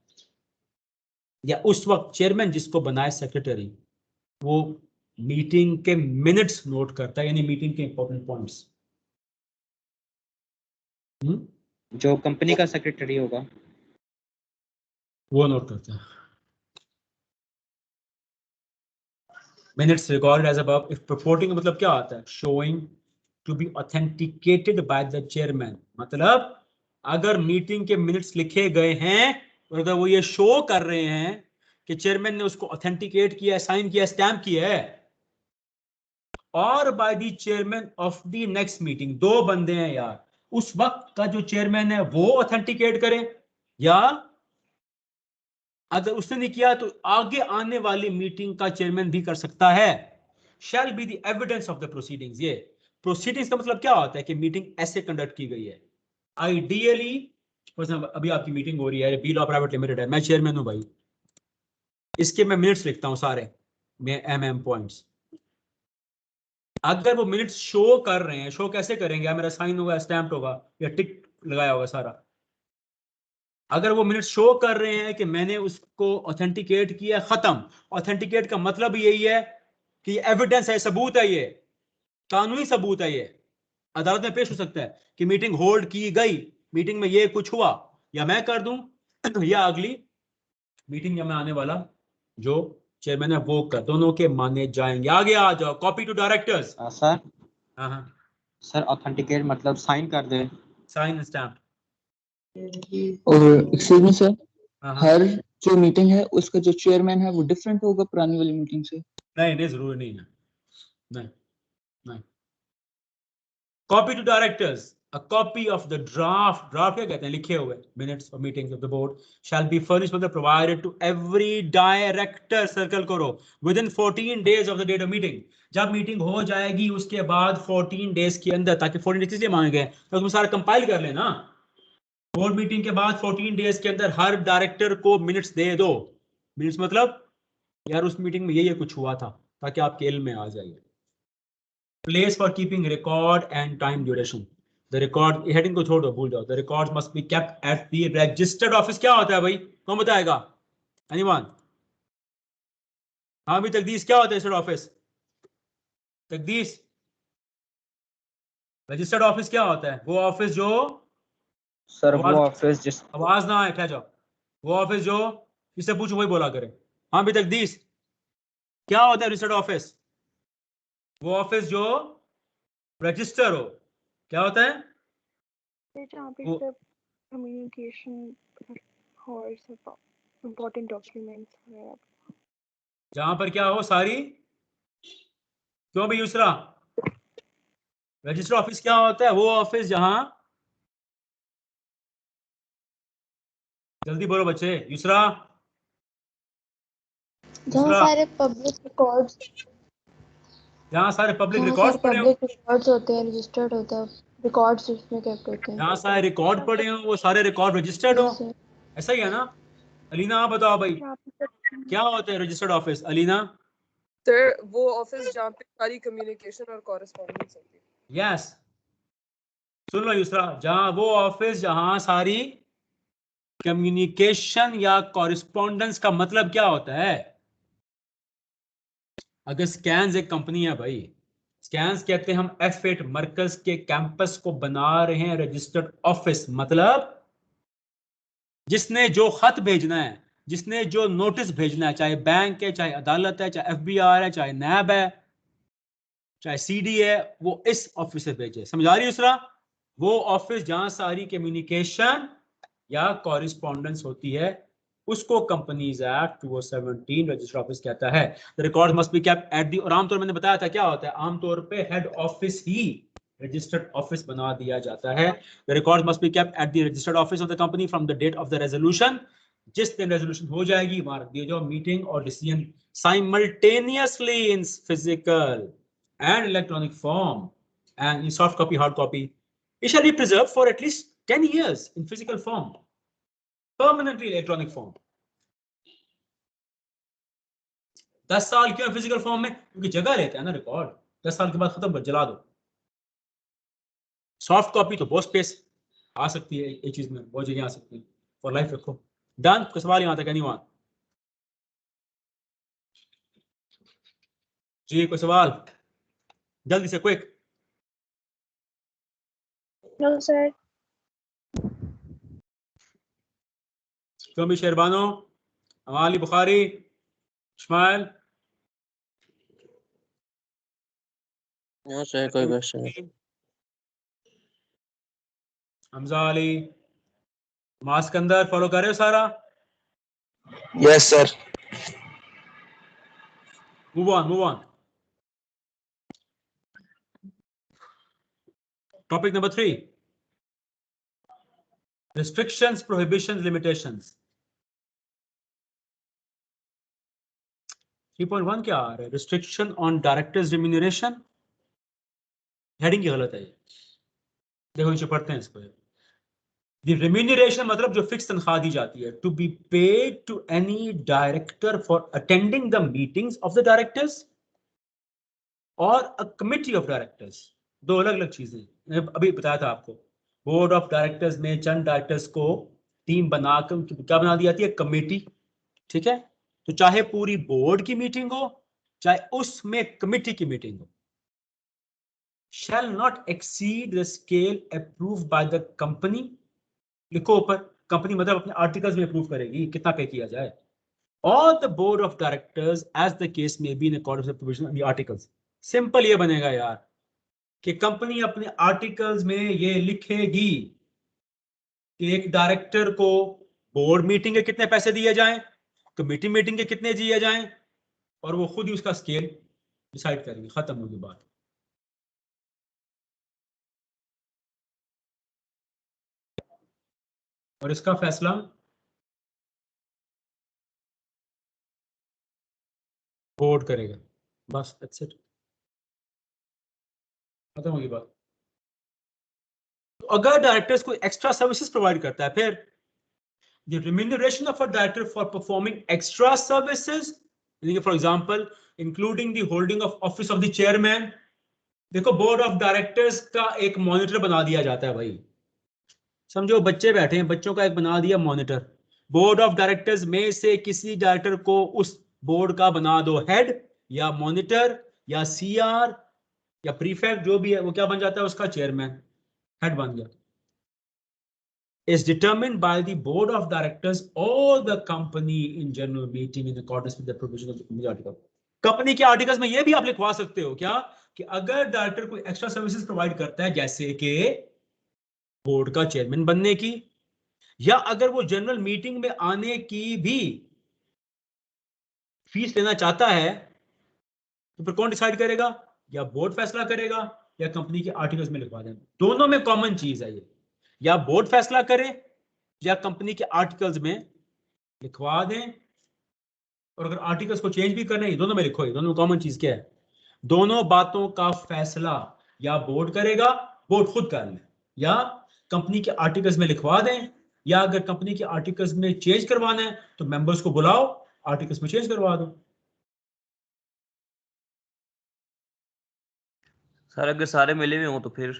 या उस वक्त चेयरमैन जिसको बनाए सेक्रेटरी, वो मीटिंग के मिनट्स नोट करता है, यानी मीटिंग के इंपॉर्टेंट पॉइंट्स। जो कंपनी का सेक्रेटरी होगा वो नोट करता है। Minutes recorded as above. If reporting मतलब क्या आता है? Showing to be authenticated by the chairman. मतलब अगर मीटिंग के मिनट्स लिखे गए हैं और अगर वो ये शो कर रहे हैं कि चेयरमैन ने उसको ऑथेंटिकेट किया, साइन किया, स्टैम्प किया है, और bye the chairman of the next meeting. दो बंदे हैं यार, उस वक्त का जो चेयरमैन है वो ऑथेंटिकेट करे, या अगर उसने नहीं किया तो आगे आने वाली मीटिंग का चेयरमैन भी कर सकता है। Shall be the evidence of the proceedings. ये प्रोसीडिंग्स का मतलब क्या होता है कि मीटिंग ऐसे कंडक्ट की गई है। आइडियली अभी आपकी मीटिंग हो रही है, बी लॉ प्राइवेट लिमिटेड है, मैं चेयरमैन हूं भाई, इसके मैं मिनट्स लिखता हूं सारे में एम पॉइंट्स। अगर वो मिनट्स शो कर रहे हैं, शो कैसे करेंगे? या मेरा साइन होगा, स्टैम्प होगा, या टिक लगाया होगा सारा। अगर वो मिनट शो कर रहे हैं कि मैंने उसको ऑथेंटिकेट किया, खत्म। ऑथेंटिकेट का मतलब यही है कि एविडेंस है, सबूत है, ये कानूनी सबूत है, ये अदालत में पेश हो सकता है कि मीटिंग होल्ड की गई, मीटिंग में ये कुछ हुआ, या मैं कर दूं या अगली मीटिंग या मैं आने वाला जो चेयरमैन है वो कर, दोनों के माने जाएंगे। आगे आ जाओ। Copy to directors. सर हाँ, सर ऑथेंटिकेट मतलब साइन कर दे। Sign stamp. और एक्सक्यूज मी सर, हाँ, हर जो मीटिंग है उसका जो चेयरमैन है वो डिफरेंट होगा पुरानी वाली मीटिंग से? नहीं जरूरी नहीं है, नहीं। Copy to directors. A copy of the draft क्या कहते हैं? लिखे हुए minutes of meetings of the board shall be furnished मतलब provided to every director। Circle करो within 14 days of the date of meeting। जब मीटिंग हो जाएगी उसके बाद 14 डेज के अंदर, ताकि 14 डेज इसलिए मांगे गए तो तुम सारा कंपाइल कर लेना। बोर्ड मीटिंग के बाद 14 डेज के अंदर हर डायरेक्टर को मिनट्स दे दो। मिनट्स मतलब यार उस मीटिंग में ये कुछ हुआ था, ताकि आपके इल्म में आ जाए। Place for keeping record and time duration। The record heading को छोड़ दो, भूल जाओ। The records must be kept at the registered office। क्या होता है भाई, कौन बताएगा? Anyone? हाँ भी, तकदीस क्या होता है? रजिस्टर्ड ऑफिस, तकदीस रजिस्टर्ड ऑफिस क्या होता है? वो ऑफिस जो सर वो ऑफिस जिस आवाज ना आए, ठहर जाओ। वो ऑफिस जो इससे पूछो वही बोला करे। हाँ भी, तकदीस क्या होता है? रजिस्टर्ड ऑफिस वो ऑफिस जो रजिस्टर हो। क्या होता है? जहाँ पे वो सब कम्युनिकेशन और सब इम्पोर्टेंट डॉक्यूमेंट्स वगैरह। जहां पर क्या हो सारी। क्यों भी यूसरा? रजिस्टर ऑफिस क्या होता है? वो ऑफिस जहां, जल्दी बोलो बच्चे, यूसरा। जहाँ सारे पब्लिक रिकॉर्ड्स जहां सारे पब्लिक रिकॉर्ड्स पड़े हो। होते हैं, रजिस्टर्ड होता है, रिकॉर्ड्स इसमें kept होते हैं। जहाँ सारे रिकॉर्ड पड़े हो वो सारे रिकॉर्ड रजिस्टर्ड हो, Yes, sir. ऐसा ही है ना? अलीना आप बताओ भाई यहाँ पे सर क्या होता है रजिस्टर्ड ऑफिस? अलीना? सर वो ऑफिस जहाँ पे सारी कम्युनिकेशन और कॉरेस्पॉन्डेंस होती है। यस, सुन लो यूसरा, जहां वो ऑफिस जहां सारी कम्युनिकेशन या कॉरेस्पॉन्डेंस का मतलब क्या होता है? अगर स्कैन्स एक कंपनी है भाई, स्कैन्स कहते हैं हम F8 मरकज के कैंपस को बना रहे हैं रजिस्टर्ड ऑफिस, मतलब जिसने जो खत भेजना है, जिसने जो नोटिस भेजना है, चाहे बैंक है, चाहे अदालत है, चाहे FBR है, चाहे नैब है, चाहे CD है, वो इस ऑफिस से भेजे। समझ आ रही है उसरा? वो ऑफिस जहां सारी कम्युनिकेशन या कॉरेस्पॉन्डेंस होती है उसको कंपनीज एक्ट 2017 रजिस्टर्ड ऑफिस कहता है। The record must be kept at the, और आमतौर मैंने बताया था क्या होता है, आमतौर पे हेड ऑफिस ही रजिस्टर्ड ऑफिस बना दिया जाता है। The record must be kept at the registered office of the company from the date of the resolution, जिस दिन रेजोल्यूशन हो जाएगी वहां रख दिया जाओ मीटिंग और decision simultaneously in physical and electronic form and in soft copy, hard copy. It shall be preserved for at least 10 years in physical form, permanently electronic form. 10 साल क्यों फिजिकल फॉर्म में? क्योंकि जगह लेते हैं ना रिकॉर्ड, 10 साल के बाद खत्म कर जला दो। सॉफ्ट कॉपी तो बहुत स्पेस आ सकती है, एक चीज में बहुत जगह आ सकती है, फॉर लाइफ रखो। डन? कोई सवाल यहां तक? एनीवन? जी कोई सवाल? जल्दी से quick. No, sir. Shomi Sherbano, Amali Bukhari, Ismail? No, sir, कोई क्वेश्चन नहीं। हमजा अली, मास्क अंदर फॉलो कर रहे हो सारा? Yes, sir. Move on, move on. Topic number 3. Restrictions, prohibitions, limitations. 3.1 क्या आ रहा है? Restriction on directors remuneration. Heading की गलत है ये, देखो नीचे पढ़ते हैं इसको। The remuneration मतलब जो फिक्स तनख्वाह दी जाती है, to be paid to any director for attending the meetings of the directors or a committee of directors. दो अलग अलग चीजें, मैंने अभी बताया था आपको। बोर्ड ऑफ डायरेक्टर्स में चंद डायरेक्टर्स को टीम बनाकर क्या बना दी जाती है? कमेटी, ठीक है? तो चाहे पूरी बोर्ड की मीटिंग हो, चाहे उसमें कमेटी की मीटिंग हो, shall not exceed the scale approved by the company. लिखो ऊपर, कंपनी मतलब अपने आर्टिकल्स में अप्रूव करेगी कितना पे किया जाए, और the board of directors as the case may be in according with the provision of the articles. Simple ये बनेगा यार कि कंपनी अपने आर्टिकल्स में ये लिखेगी कि एक डायरेक्टर को बोर्ड मीटिंग के कितने पैसे दिए जाएं, कमेटी मीटिंग के कितने दिए जाएं, और वो खुद ही उसका स्केल डिसाइड करेंगे। खत्म होगी बात। और इसका फैसला बोर्ड करेगा, बस दैट्स इट, खत्म होगी बात। तो अगर डायरेक्टर्स को एक्स्ट्रा सर्विसेज प्रोवाइड करता है, फिर the remuneration of a director for performing extra services, for example including the holding of office of the chairman. देखो बोर्ड ऑफ डायरेक्टर्स का एक मॉनिटर बना दिया जाता है भाई, समझो बच्चे बैठे हैं, बच्चों का एक बना दिया मॉनिटर। बोर्ड ऑफ डायरेक्टर्स में से किसी डायरेक्टर को उस बोर्ड का बना दो हेड या मॉनिटर या CR या प्रीफेक्ट, जो भी है वो क्या बन जाता है? उसका चेयरमैन, हेड बन गया। Is determined by the board of directors or the company in general meeting in accordance with the provision of the company article. Company के आर्टिकल्स में ये भी आप लिखवा सकते हो क्या कि अगर डायरेक्टर कोई एक्स्ट्रा सर्विसेज प्रोवाइड करता है, जैसे कि बोर्ड का चेयरमैन बनने की, या अगर वो जनरल मीटिंग में आने की भी फीस लेना चाहता है, तो फिर कौन डिसाइड करेगा? या बोर्ड फैसला करेगा या कंपनी के आर्टिकल्स में लिखवा देना। दोनों में कॉमन चीज है ये, या बोर्ड फैसला करे या कंपनी के आर्टिकल्स में लिखवा दें। और अगर आर्टिकल्स को चेंज भी करना है, दोनों में लिखो। दोनों में कॉमन चीज क्या है? दोनों बातों का फैसला या बोर्ड करेगा, बोर्ड खुद कर ले, या कंपनी के आर्टिकल्स में लिखवा दें, या अगर कंपनी के आर्टिकल्स में चेंज करवाना है तो मेंबर्स को बुलाओ, आर्टिकल्स में चेंज करवा दो। सर अगर सारे मिले हुए हों तो फिर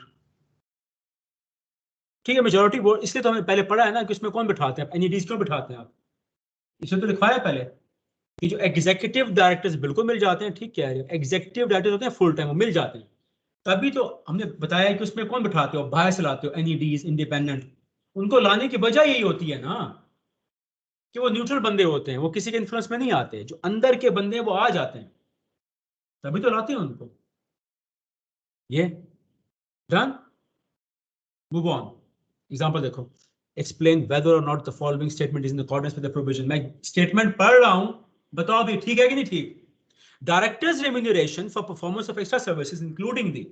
ठीक है, मेजोरिटी वोट, इसलिए तो हमें पहले पढ़ा है ना कि उसमें कौन बिठाते हैं, एनईडीज क्यों बिठाते हैं आप, इसमें तो लिखवाया है पहले कि जो एग्जीक्यूटिव डायरेक्टर्स बिल्कुल मिल जाते हैं, ठीक कह रहे हो, एग्जीक्यूटिव डायरेक्टर्स होते हैं फुल टाइम, वो मिल जाते हैं। तभी तो हमने बताया कि उसमें कौन बिठाते हो, बाहर से लाते हो, एनईडीज इंडिपेंडेंट, उनको लाने की वजह यही होती है ना कि वो न्यूट्रल बंदे होते हैं, वो किसी के इन्फ्लुएंस में नहीं आते, जो अंदर के बंदे हैं वो आ जाते हैं, तभी तो लाते हैं उनको। ये डन, मूव ऑन। एग्जांपल देखो, एक्सप्लेन वेदर और not the following statement is in accordance with the provision. मैं स्टेटमेंट पढ़ रहा हूं, बताओ भी ठीक है कि नहीं ठीक। Directors' remuneration for performance of extra services, including the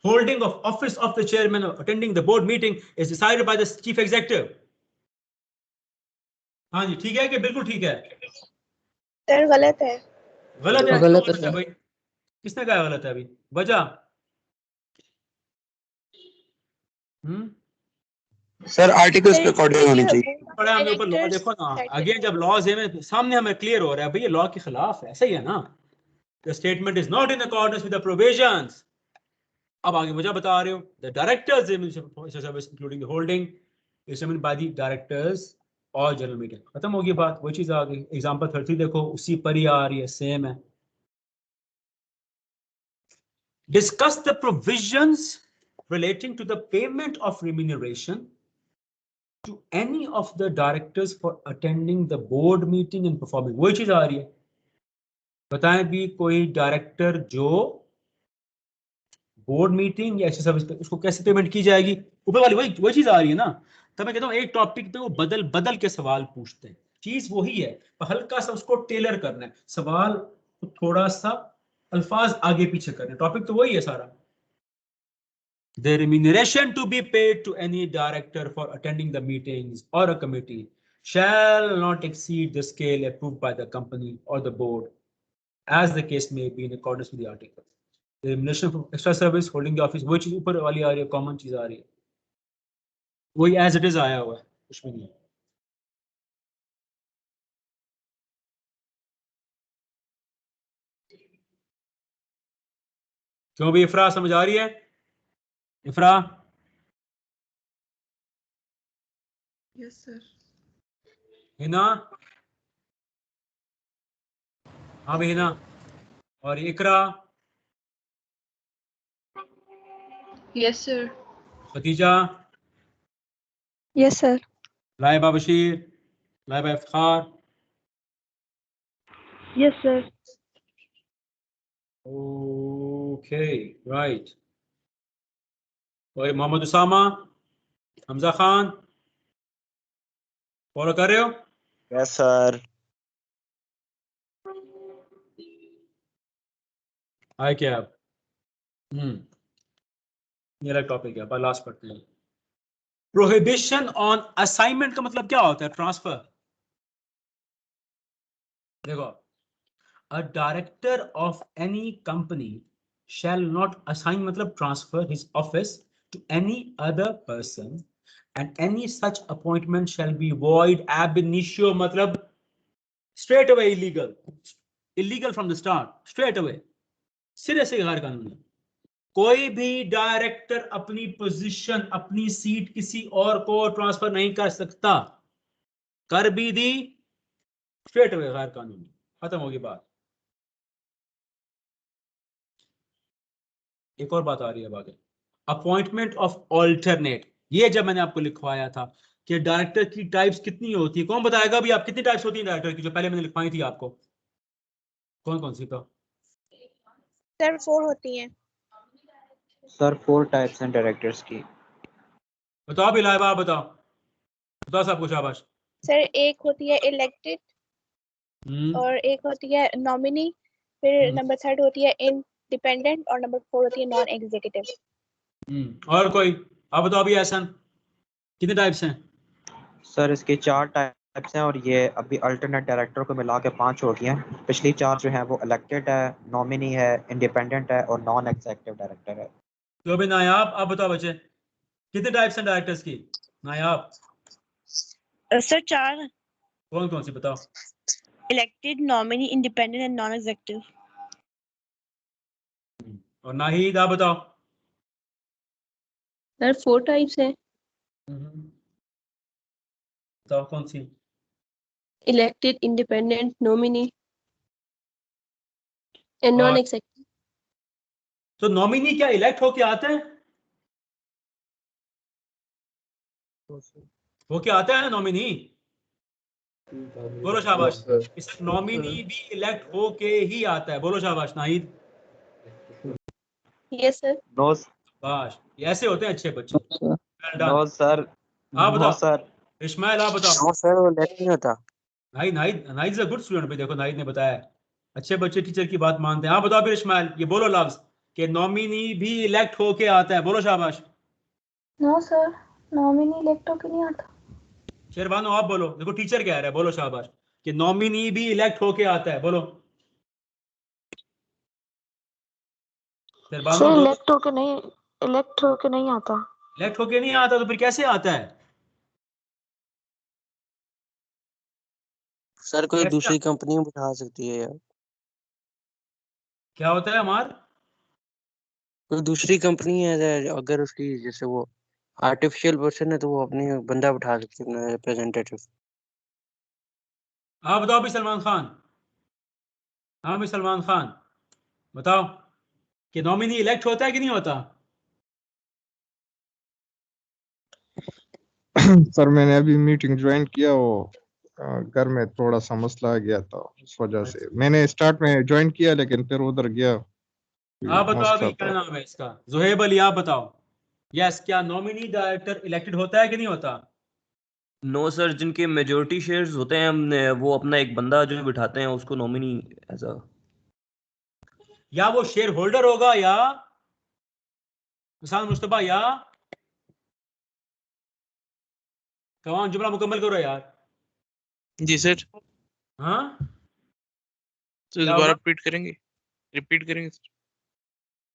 holding of office of the chairman or attending the board meeting, is decided by the chief executive. हाँ जी, ठीक है कि बिल्कुल ठीक है? सर गलत है। गलत है, गलत है क्यों सर। भाई? किसने कहा गलत है अभी? वजह? सर आर्टिकल्स के अकॉर्डिंग होनी चाहिए। पढ़ा हमने ऊपर लॉ, देखो ना, अगेन जब लॉज है सामने हमें क्लियर हो रहा है भाई ये लॉ के खिलाफ है, सही है ना? The statement is not in accordance with the provisions. अब आगे वजह बता रहे हो, the directors service including the holding is determined by the directors और जनरल मीटिंग। खत्म होगी बात, वो चीज आ गई। एग्जांपल 30 देखो, उसी पर ही आ रही है, सेम है। Discuss the provisions relating to the payment of remuneration to any of the directors for attending the board meeting and performing, वही चीज आ रही है। बताएं भी कोई डायरेक्टर जो बोर्ड मीटिंग या ऐसी सर्विस पे, उसको कैसे पेमेंट की जाएगी, ऊपर वाली वही चीज आ रही है ना। तब मैं कहता हूँ एक टॉपिक पे वो बदल बदल के सवाल पूछते हैं, चीज वही है पर हल्का सा उसको टेलर करना है, सवाल को थोड़ा सा अल्फाज आगे पीछे करना है, टॉपिक तो वही है सारा। The remuneration to be paid to any director for attending the meetings or a committee shall not exceed the scale approved by the company or the board, as the case may be in accordance with the article. The remuneration for extra service holding the office, वो चीज ऊपर वाली आ रही है, common चीज आ रही है, वही एज इट इज आया हुआ है, कुछ भी नहीं। क्यों भी इफ्रा समझ आ रही है? इफ्रा? Yes sir. हिना? हाँ भी हिना। और Iqra? Yes sir. Khadija? Yes sir. Laiba Bashir? Laiba Iftar? Yes sir. Okay right. और मोहम्मद उसामा? हमजा खान? फॉलो कर रहे हो? Yes sir. आए क्या आप? ये अलग टॉपिक है, पर लास्ट पढ़ते हैं। प्रोहिबिशन ऑन असाइनमेंट का मतलब क्या होता है? ट्रांसफर। देखो, a director of any company shall not assign मतलब transfer his office to any other person, and any such appointment shall be void ab initio मतलब straight away illegal from the start, straight away, सिरे से गैर कानूनी। कोई भी director अपनी position, अपनी सीट किसी और को ट्रांसफर नहीं कर सकता, कर भी दी स्ट्रेट अवे गैर कानूनी, खत्म होगी बात। एक और बात आ रही है आगे, अपॉइंटमेंट ऑफ ऑल्टरनेट। ये जब मैंने आपको लिखवाया था कि डायरेक्टर की टाइप्स कितनी होती है, कौन बताएगा भी आप कितनी टाइप्स होती है डायरेक्टर की, जो पहले मैंने लिखवाई थी आपको, कौन कौन सी? तो सर 4 होती हैं। सर 4 टाइप्स हैं डायरेक्टर्स की। बताओ भी लाइबा, बताओ सब कुछ। शाबाश। सर एक होती है इलेक्टेड और एक होती है नॉमिनी, फिर नंबर 3 होती है इंडिपेंडेंट और नंबर 4 होती है नॉन एग्जीक्यूटिव। और कोई? आप बताओ भी एहसन, कितने टाइप्स हैं? सर इसके 4 टाइप्स हैं और ये अभी अल्टरनेट डायरेक्टर को मिला के 5 हो गई हैं। पिछली 4 जो हैं वो इलेक्टेड है, नॉमिनी है, इंडिपेंडेंट है और नॉन एग्जीक्यूटिव डायरेक्टर है। तो अभी नायाब, आप बताओ बच्चे कितने टाइप्स हैं डायरेक्टर्स की? नायाब सर 4। कौन कौन सी बताओ? Elected, nominee, independent and non executive. और नाहिद आप बताओ। सर 4 टाइप्स है। बताओ कौन सी? Elected, independent, nominee and non और एग्जीक्यूटिव। तो नॉमिनी क्या इलेक्ट होके आते हैं? वो क्या आता है नॉमिनी? बोलो शाबाश। इस नॉमिनी भी इलेक्ट होके ही आता है। बोलो शाबाश नाहिद। Yes sir. नो शाबाश, ये ऐसे होते हैं अच्छे बच्चे। Well done. नो सर, हाँ नो बताओ सर, इस्माइल, आप बताओ। नो सर वो लेट नहीं होता। Nahid Nahid Nahid is a good student भाई। देखो नाहिद ने बताया अच्छे बच्चे टीचर की बात मानते हैं। हाँ बताओ फिर इस्माइल, ये बोलो लफ्ज कि नॉमिनी भी इलेक्ट होके आता है। बोलो शाबाश। नो सर, नॉमिनी इलेक्ट होके नहीं आता। शेरबानो आप बोलो। देखो टीचर कह रहा है, बोलो शाबाश कि नॉमिनी भी इलेक्ट होके आता है। बोलो शेरबानो। सर इलेक्ट होके नहीं आता। इलेक्ट होके नहीं आता तो फिर कैसे आता है? सर कोई कैसे दूसरी कंपनी बिठा सकती है यार। क्या होता है हमार? कोई दूसरी कंपनी है अगर उसकी जैसे वो आर्टिफिशियल पर्सन है तो वो अपनी बंदा बिठा सकती है अपना रिप्रेजेंटेटिव। आप बताओ भी सलमान खान। हाँ भी सलमान खान बताओ कि नॉमिनी इलेक्ट होता है कि नहीं होता? सर मैंने अभी मीटिंग ज्वाइन किया, वो घर में थोड़ा सा मसला आ गया था, उस वजह से मैंने स्टार्ट में ज्वाइन किया लेकिन फिर उधर गया, आप बताओ मसला अभी क्या था। नाम है इसका? जुहेब अली आप बताओ। यस, क्या नॉमिनी डायरेक्टर इलेक्टेड होता है कि नहीं होता? नो सर, जिनके मेजोरिटी शेयर्स होते हैं वो अपना एक बंदा जो बिठाते हैं उसको नॉमिनी एज अ। या वो शेयर होल्डर होगा या मिसाल मुस्तफा या कौन? जुमला मुकम्मल करो यार। जी सर। हाँ तो क्या दोबारा होगा? रिपीट करेंगे सर।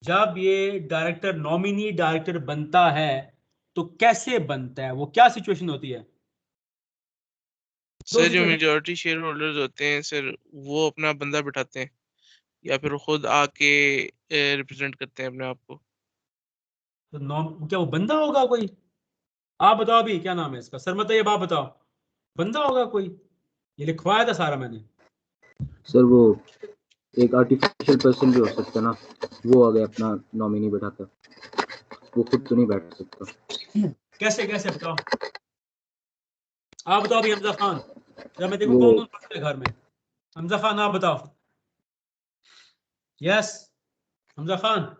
जब ये डायरेक्टर नॉमिनी डायरेक्टर बनता है तो कैसे बनता है? वो क्या सिचुएशन होती है? दो सर जो सिचुएशन। मेजॉरिटी शेयर होल्डर्स होते हैं सर, वो अपना बंदा बिठाते हैं या फिर खुद आके रिप्रेजेंट करते हैं अपने आप को। तो क्या वो बंदा होगा कोई? आप बताओ अभी क्या नाम है इसका? सर मतलब ये बात बताओ, बंदा होगा कोई? ये लिखवाया था सारा मैंने। सर वो एक आर्टिफिशियल पर्सन भी हो सकता है ना, वो आ गया अपना नॉमिनी बैठाता, वो खुद तो नहीं बैठ सकता। कैसे कैसे बताओ? आप बताओ अभी हमजा खान। जब मैं देखो वो कौन कौन पढ़ता है घर में। हमजा खान आप बताओ। यस हमजा खान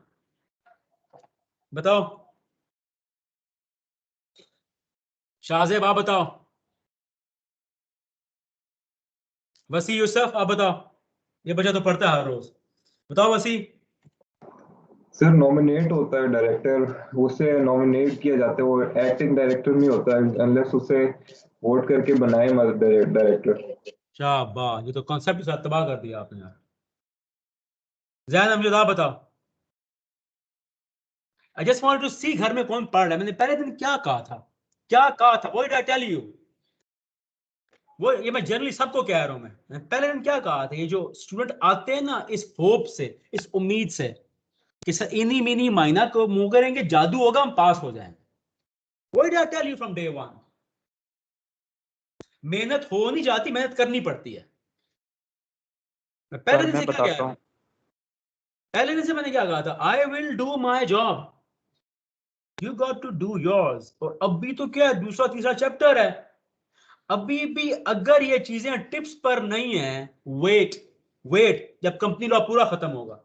बताओ। शाहजेब आप बताओ। वसी यूसुफ आप बताओ। ये बच्चा तो पढ़ता है हर रोज। बताओ वसी। सर नॉमिनेट होता है डायरेक्टर, उसे नॉमिनेट किया जाता है, वो एक्टिंग डायरेक्टर नहीं होता है अनलेस उसे वोट करके बनाए डायरेक्टर। शाबाश, ये तो कॉन्सेप्ट साथ तबाह कर दिया आपने यार। जैन अमजद आप बताओ। आई जस्ट वांट टू सी घर में कौन पढ़ रहा है। मैंने पहले दिन क्या कहा था? वो डिड आई टेल यू? वो ये मैं जनरली सबको कह रहा हूं। मैं पहले दिन क्या कहा था? ये जो स्टूडेंट आते हैं ना इस होप से, इस उम्मीद से कि सर इनी मिनी माइना को मुंह करेंगे, जादू होगा, हम पास हो जाएंगे। वो did I tell you from day one? मेहनत हो नहीं जाती, मेहनत करनी पड़ती है। मैं पहले दिन से क्या कह रहा हूं? पहले दिन से मैंने क्या कहा था? I will do my job, you got to do yours. और अभी तो क्या है, दूसरा तीसरा चैप्टर है। अभी भी अगर ये चीजें टिप्स पर नहीं है, वेट वेट, जब कंपनी लॉ पूरा खत्म होगा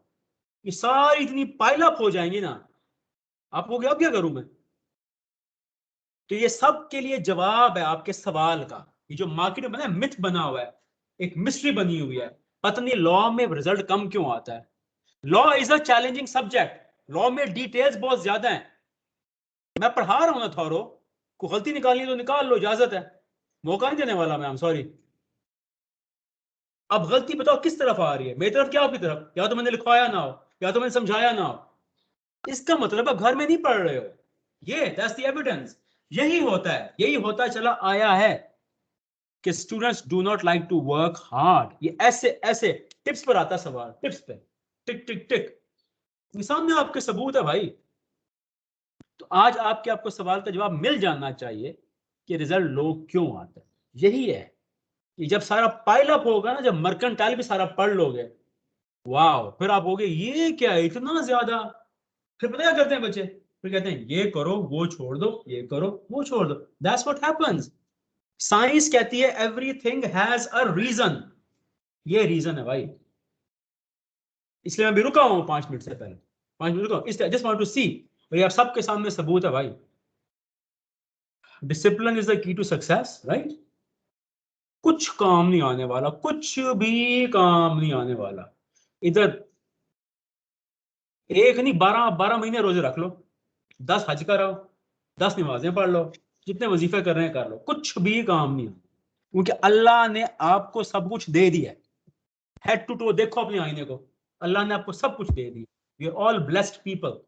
ये सारी इतनी पाइल अप हो जाएंगी ना, आपको क्या क्या करूं मैं? तो ये सब के लिए जवाब है आपके सवाल का। ये जो मार्केट में बना मिथ बना हुआ है, एक मिस्ट्री बनी हुई है, पता नहीं लॉ में रिजल्ट कम क्यों आता है। Law is a challenging subject. Law में डिटेल्स बहुत ज्यादा हैं। मैं पढ़ा रहा हूं ना थोरो, कोई गलती निकालनी तो निकाल लो, इजाजत है, मौका नहीं देने वाला मैं। सॉरी। अब गलती बताओ किस तरफ आ रही है? मेरी तरफ क्या आपकी तरफ? या तो मैंने लिखवाया ना हो या तो मैंने समझाया ना हो। इसका मतलब आप घर में नहीं पढ़ रहे हो। ये दैट्स द एविडेंस। यही होता है, यही होता चला आया है कि students do not like to work hard. ये ऐसे ऐसे टिप्स पर आता सवाल, टिप्स पे टिक टिक टिक, ये सामने आपके सबूत है भाई। तो आज आपको सवाल का जवाब मिल जाना चाहिए कि रिजल्ट लो क्यों आता है। यही है कि जब सारा पाइल अप होगा ना, जब मर्केंटाइल भी सारा पढ़ लोगे, वाह, फिर आप होगे ये क्या है इतना ज्यादा। फिर पता क्या करते हैं बच्चे, फिर कहते हैं ये करो वो छोड़ दो, ये करो वो छोड़ दो। That's what happens. साइंस कहती है एवरीथिंग हैज अ रीजन, ये रीजन है भाई। इसलिए मैं भी रुका हूं 5 मिनट से पहले, 5 मिनट रुका, इसलिए जस्ट वांट टू सी। भाई आप सबके सामने सबूत है भाई। Discipline is the key to success, right. कुछ काम नहीं आने वाला, कुछ भी काम नहीं आने वाला। इधर एक नहीं 12 महीने रोजे रख लो, 10 हज कराओ, 10 नमाजें पढ़ लो, जितने वजीफे कर रहे हैं कर लो, कुछ भी काम नहीं आना, क्योंकि अल्लाह ने आपको सब कुछ दे दिया है। हेड टू टो देखो अपने आईने को, अल्लाह ने आपको सब कुछ दे दिया। We are all blessed people.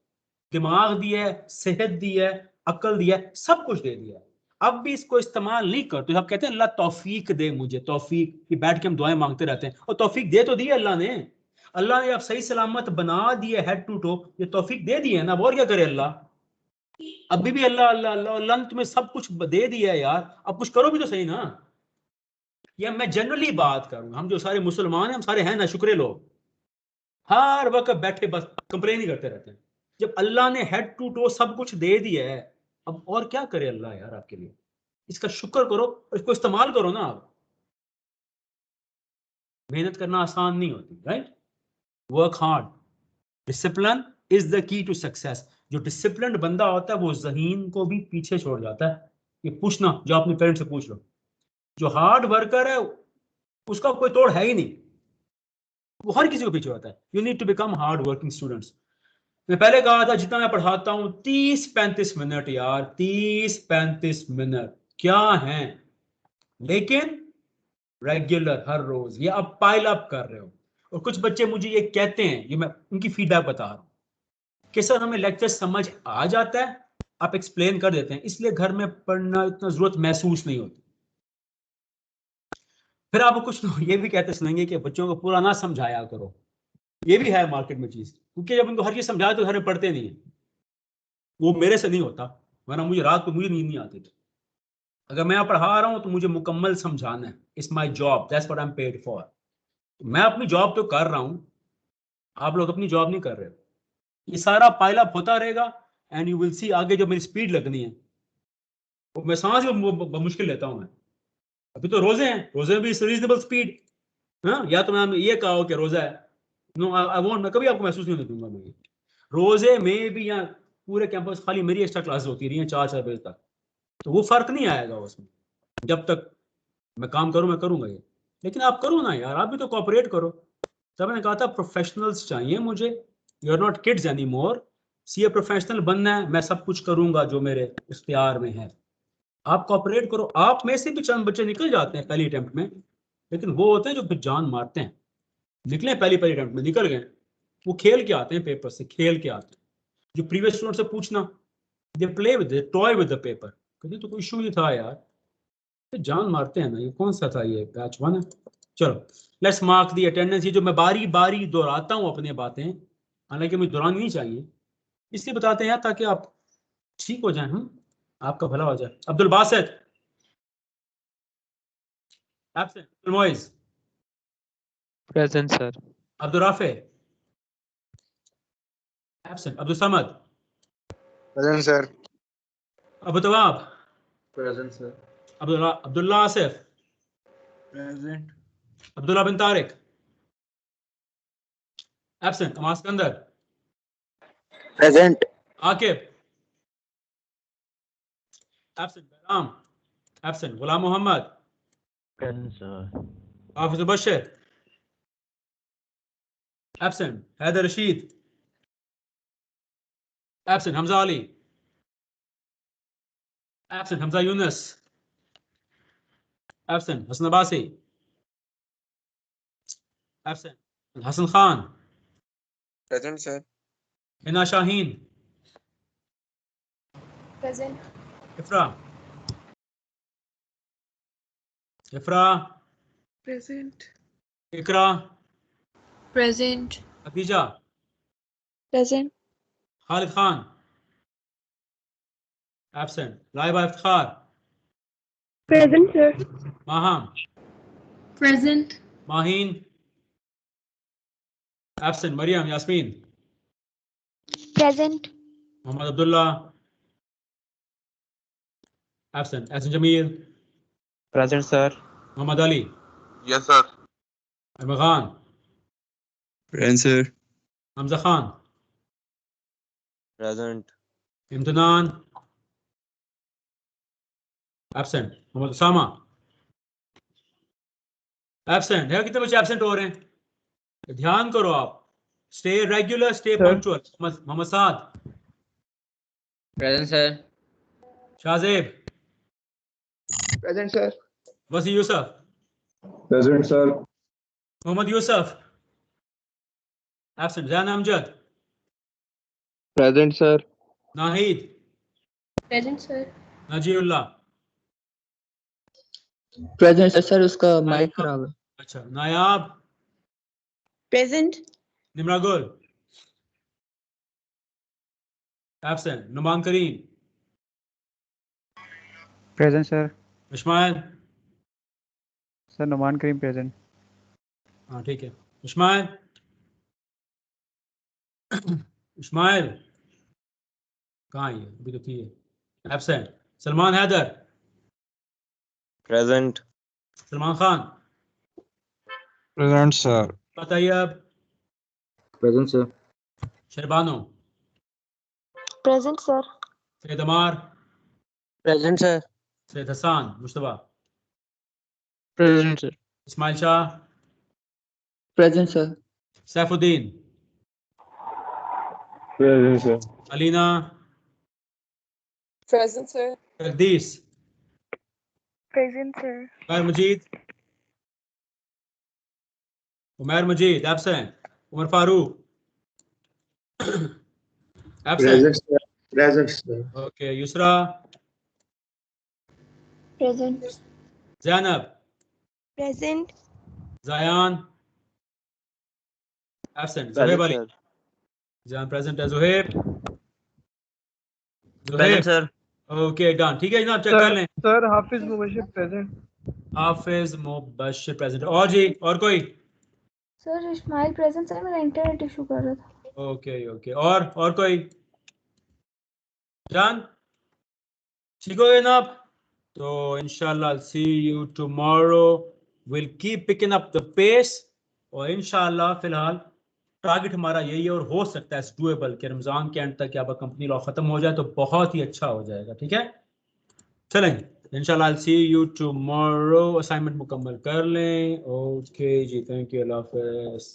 दिमाग दिया है, सेहत दी है, अक्ल दिया है, सब कुछ दे दिया है। अब भी इसको इस्तेमाल नहीं करते। आप कहते हैं अल्लाह तौफीक दे मुझे, तौफीक, कि बैठ के हम दुआएं मांगते रहते हैं, और तौफीक दे तो दी अल्लाह ने। अल्लाह ने आप सही सलामत बना दिए हेड टू टो, ये तौफीक दे दी है ना, और क्या करे अल्लाह। अभी भी अल्लाह अल्लाह अल्लाह अल्लाह ने तुम्हें सब कुछ दे दिया है यार, अब कुछ करो भी तो सही ना। या मैं जनरली बात करूं, हम जो सारे मुसलमान हैं, हम सारे हैं ना शुक्रे लोग, हर वक्त बैठे बस कंप्लेन ही करते रहते हैं। जब अल्लाह ने हेड टू टो सब कुछ दे दिया है, अब और क्या करे अल्लाह यार आपके लिए। इसका शुक्र करो और इसको इस्तेमाल करो ना। आप मेहनत करना आसान नहीं होती, right. Work hard, discipline is the key to success. जो डिसिप्लिन्ड बंदा होता है वो ज़हीन को भी पीछे छोड़ जाता है। ये पूछना, जो अपने पेरेंट्स से पूछ लो, जो हार्ड वर्कर है उसका कोई तोड़ है ही नहीं, वो हर किसी को पीछे होता है। You need to become hard working students. मैं पहले कहा था जितना मैं पढ़ाता हूं 30-35 मिनट यार, 30-35 मिनट क्या है, लेकिन रेगुलर हर रोज ये अब पाइल अप कर रहे हो। और कुछ बच्चे मुझे ये कहते हैं, ये मैं उनकी फीडबैक बता रहा हूं कि सर हमें लेक्चर समझ आ जाता है, आप एक्सप्लेन कर देते हैं, इसलिए घर में पढ़ना इतना जरूरत महसूस नहीं होती। फिर आप कुछ लोग ये भी कहते सुनेंगे कि बच्चों को पूरा ना समझाया करो, ये भी है मार्केट में चीज, क्योंकि जब उनको हर चीज समझाए तो घर में पढ़ते नहीं है। वो मेरे से नहीं होता, वरना मुझे रात को मुझे नींद नहीं आती थी। अगर मैं पढ़ा रहा हूं तो मुझे मुकम्मल समझाना है, it's my job, that's what I am paid for. मैं अपनी जॉब तो कर रहा हूं, आप लोग अपनी जॉब नहीं कर रहे हो। ये सारा पाइल अप होता रहेगा एंड यू विल सी आगे जो मेरी स्पीड लगनी है, वो मैं सांस मुश्किल लेता हूं मैं। अभी तो रोजे हैं, रोजे में भी रीजनेबल स्पीड। हाँ, या तो मैं ये कहा कि रोजा है, नो आई वोंट, मैं कभी आपको महसूस नहीं होने दूंगा। मैं रोजे में भी यहाँ पूरे कैंपस खाली मेरी एक्स्ट्रा क्लास होती रही है 4 बजे तक, तो वो फर्क नहीं आएगा उसमें। जब तक मैं काम करूं मैं करूंगा ये, लेकिन आप करो ना यार, आप भी तो कोऑपरेट करो। तब मैंने कहा था प्रोफेशनल्स चाहिए मुझे, you are not kids any more. CA professional बनना है, मैं सब कुछ करूंगा जो मेरे इख्तियार में है। आप कोऑपरेट करो। आप में से भी चंद बच्चे निकल जाते हैं पहली अटेम्प्ट में, लेकिन वो होते हैं जो फिर जान मारते हैं। निकले पहली अटेम्प्ट में, निकल गए, वो खेल के आते हैं पेपर से, खेल के आते हैं। जो प्रीवियस स्टूडेंट से पूछना, they play with it, toy with the paper, कभी तो कोई इशू नहीं था यार, तो जान मारते हैं ना। ये कौन सा था, ये बैच 1 है। चलो लेट्स मार्क दी अटेंडेंस। ये जो मैं बारी बारी दोहराता हूँ अपनी बातें, हालांकि मुझे दोहरानी नहीं चाहिए, इसलिए बताते हैं ताकि आप ठीक हो जाए, हम आपका भला हो जाए। Abdul Basit absent, Abdul Moiz present sir, Abdul Rafay absent, Abdul Samad present sir, Abu Tawab present sir, Abdullah Asif present, Abdullah bin Tariq absent, Amas Sikandar present, Aqib absent, Bairam absent, Ghulam Mohammad present sir, Hafiz Bashir absent, Haider Rashid absent, Hamza Ali absent, Hamza Younus absent, Hasan Abbasi absent, Hasan Khan present sir, Hina Shaheen Present. Ifra, Ifra, Present. Iqra, Present. Khadija, Present. Khalid Khan, absent, Laiba Iftikhar, Present, sir. Maham, Present. Maheen, absent, Maryam, Yasmeen, Present. Mohammad Abdullah, absent, Ehsan Jamil, Present, sir. Mohammad Ali, yes sir. Ahmad Khan, Present, sir. Hamza Khan, Present. Imtinan, absent, Mohammad Usama, absent है। कितने बच्चे absent हो रहे हैं? ध्यान करो आप, stay regular, stay punctual. Mohammad Saad, present sir. Shahzeb, present sir. Wasi Yousuf, present sir. Mohammad Yousuf, absent, Zain Amjad, present sir. Nahid, Present, sir. Najeebullah, present sir, उसका माइक खराब है। अच्छा, Nayab, Present. Nimra Gul, absent, Noman Karim, present sir. Ismail, sir Noman Karim present. हाँ ठीक है। इस्माइल, इस्माइल कहाँ है ये? अभी तो थी है। Absent, Salman Haider, Present. Salman Khan, present sir. Tayyab, present sir. Sharbano, Present, sir. Syed Ammar, present sir. Syed Hassan, Mushtaba, present sir. Ismail Shah, present sir. Saifuddin, present sir. Alina, Present, sir. Jagdish, Present, sir. Umar Majid, Umar Majid absent, Umar Farooq present absent, sir. Present sir. Okay. Yusra, Present. Zainab, Present. Zayan, absent, Present, Zuhaib Ali, sir. Jan present है, Zuhaib, Present, sir. Okay done. ठीक है जनाब, check कर लें। Sir Hafiz Mubashir present. Hafiz Mubashir present. और जी, और कोई? सर इस्माइल प्रेजेंट सर, मेरा इंटरनेट इशू कर रहा था। Okay okay. और कोई? जान ठीक हो गए जनाब? तो इंशाल्लाह see you tomorrow, will keep picking up the pace, और इंशाल्लाह फिलहाल टारगेट हमारा यही है, और हो सकता है डूएबल कि रमजान के एंड तक यहाँ पर कंपनी लॉ खत्म हो जाए तो बहुत ही अच्छा हो जाएगा। ठीक है, चलें इंशाल्लाह सी यू टुमारो। असाइनमेंट मुकम्मल कर लें। ओके जी, थैंक यू, अल्लाह हाफ़िज़।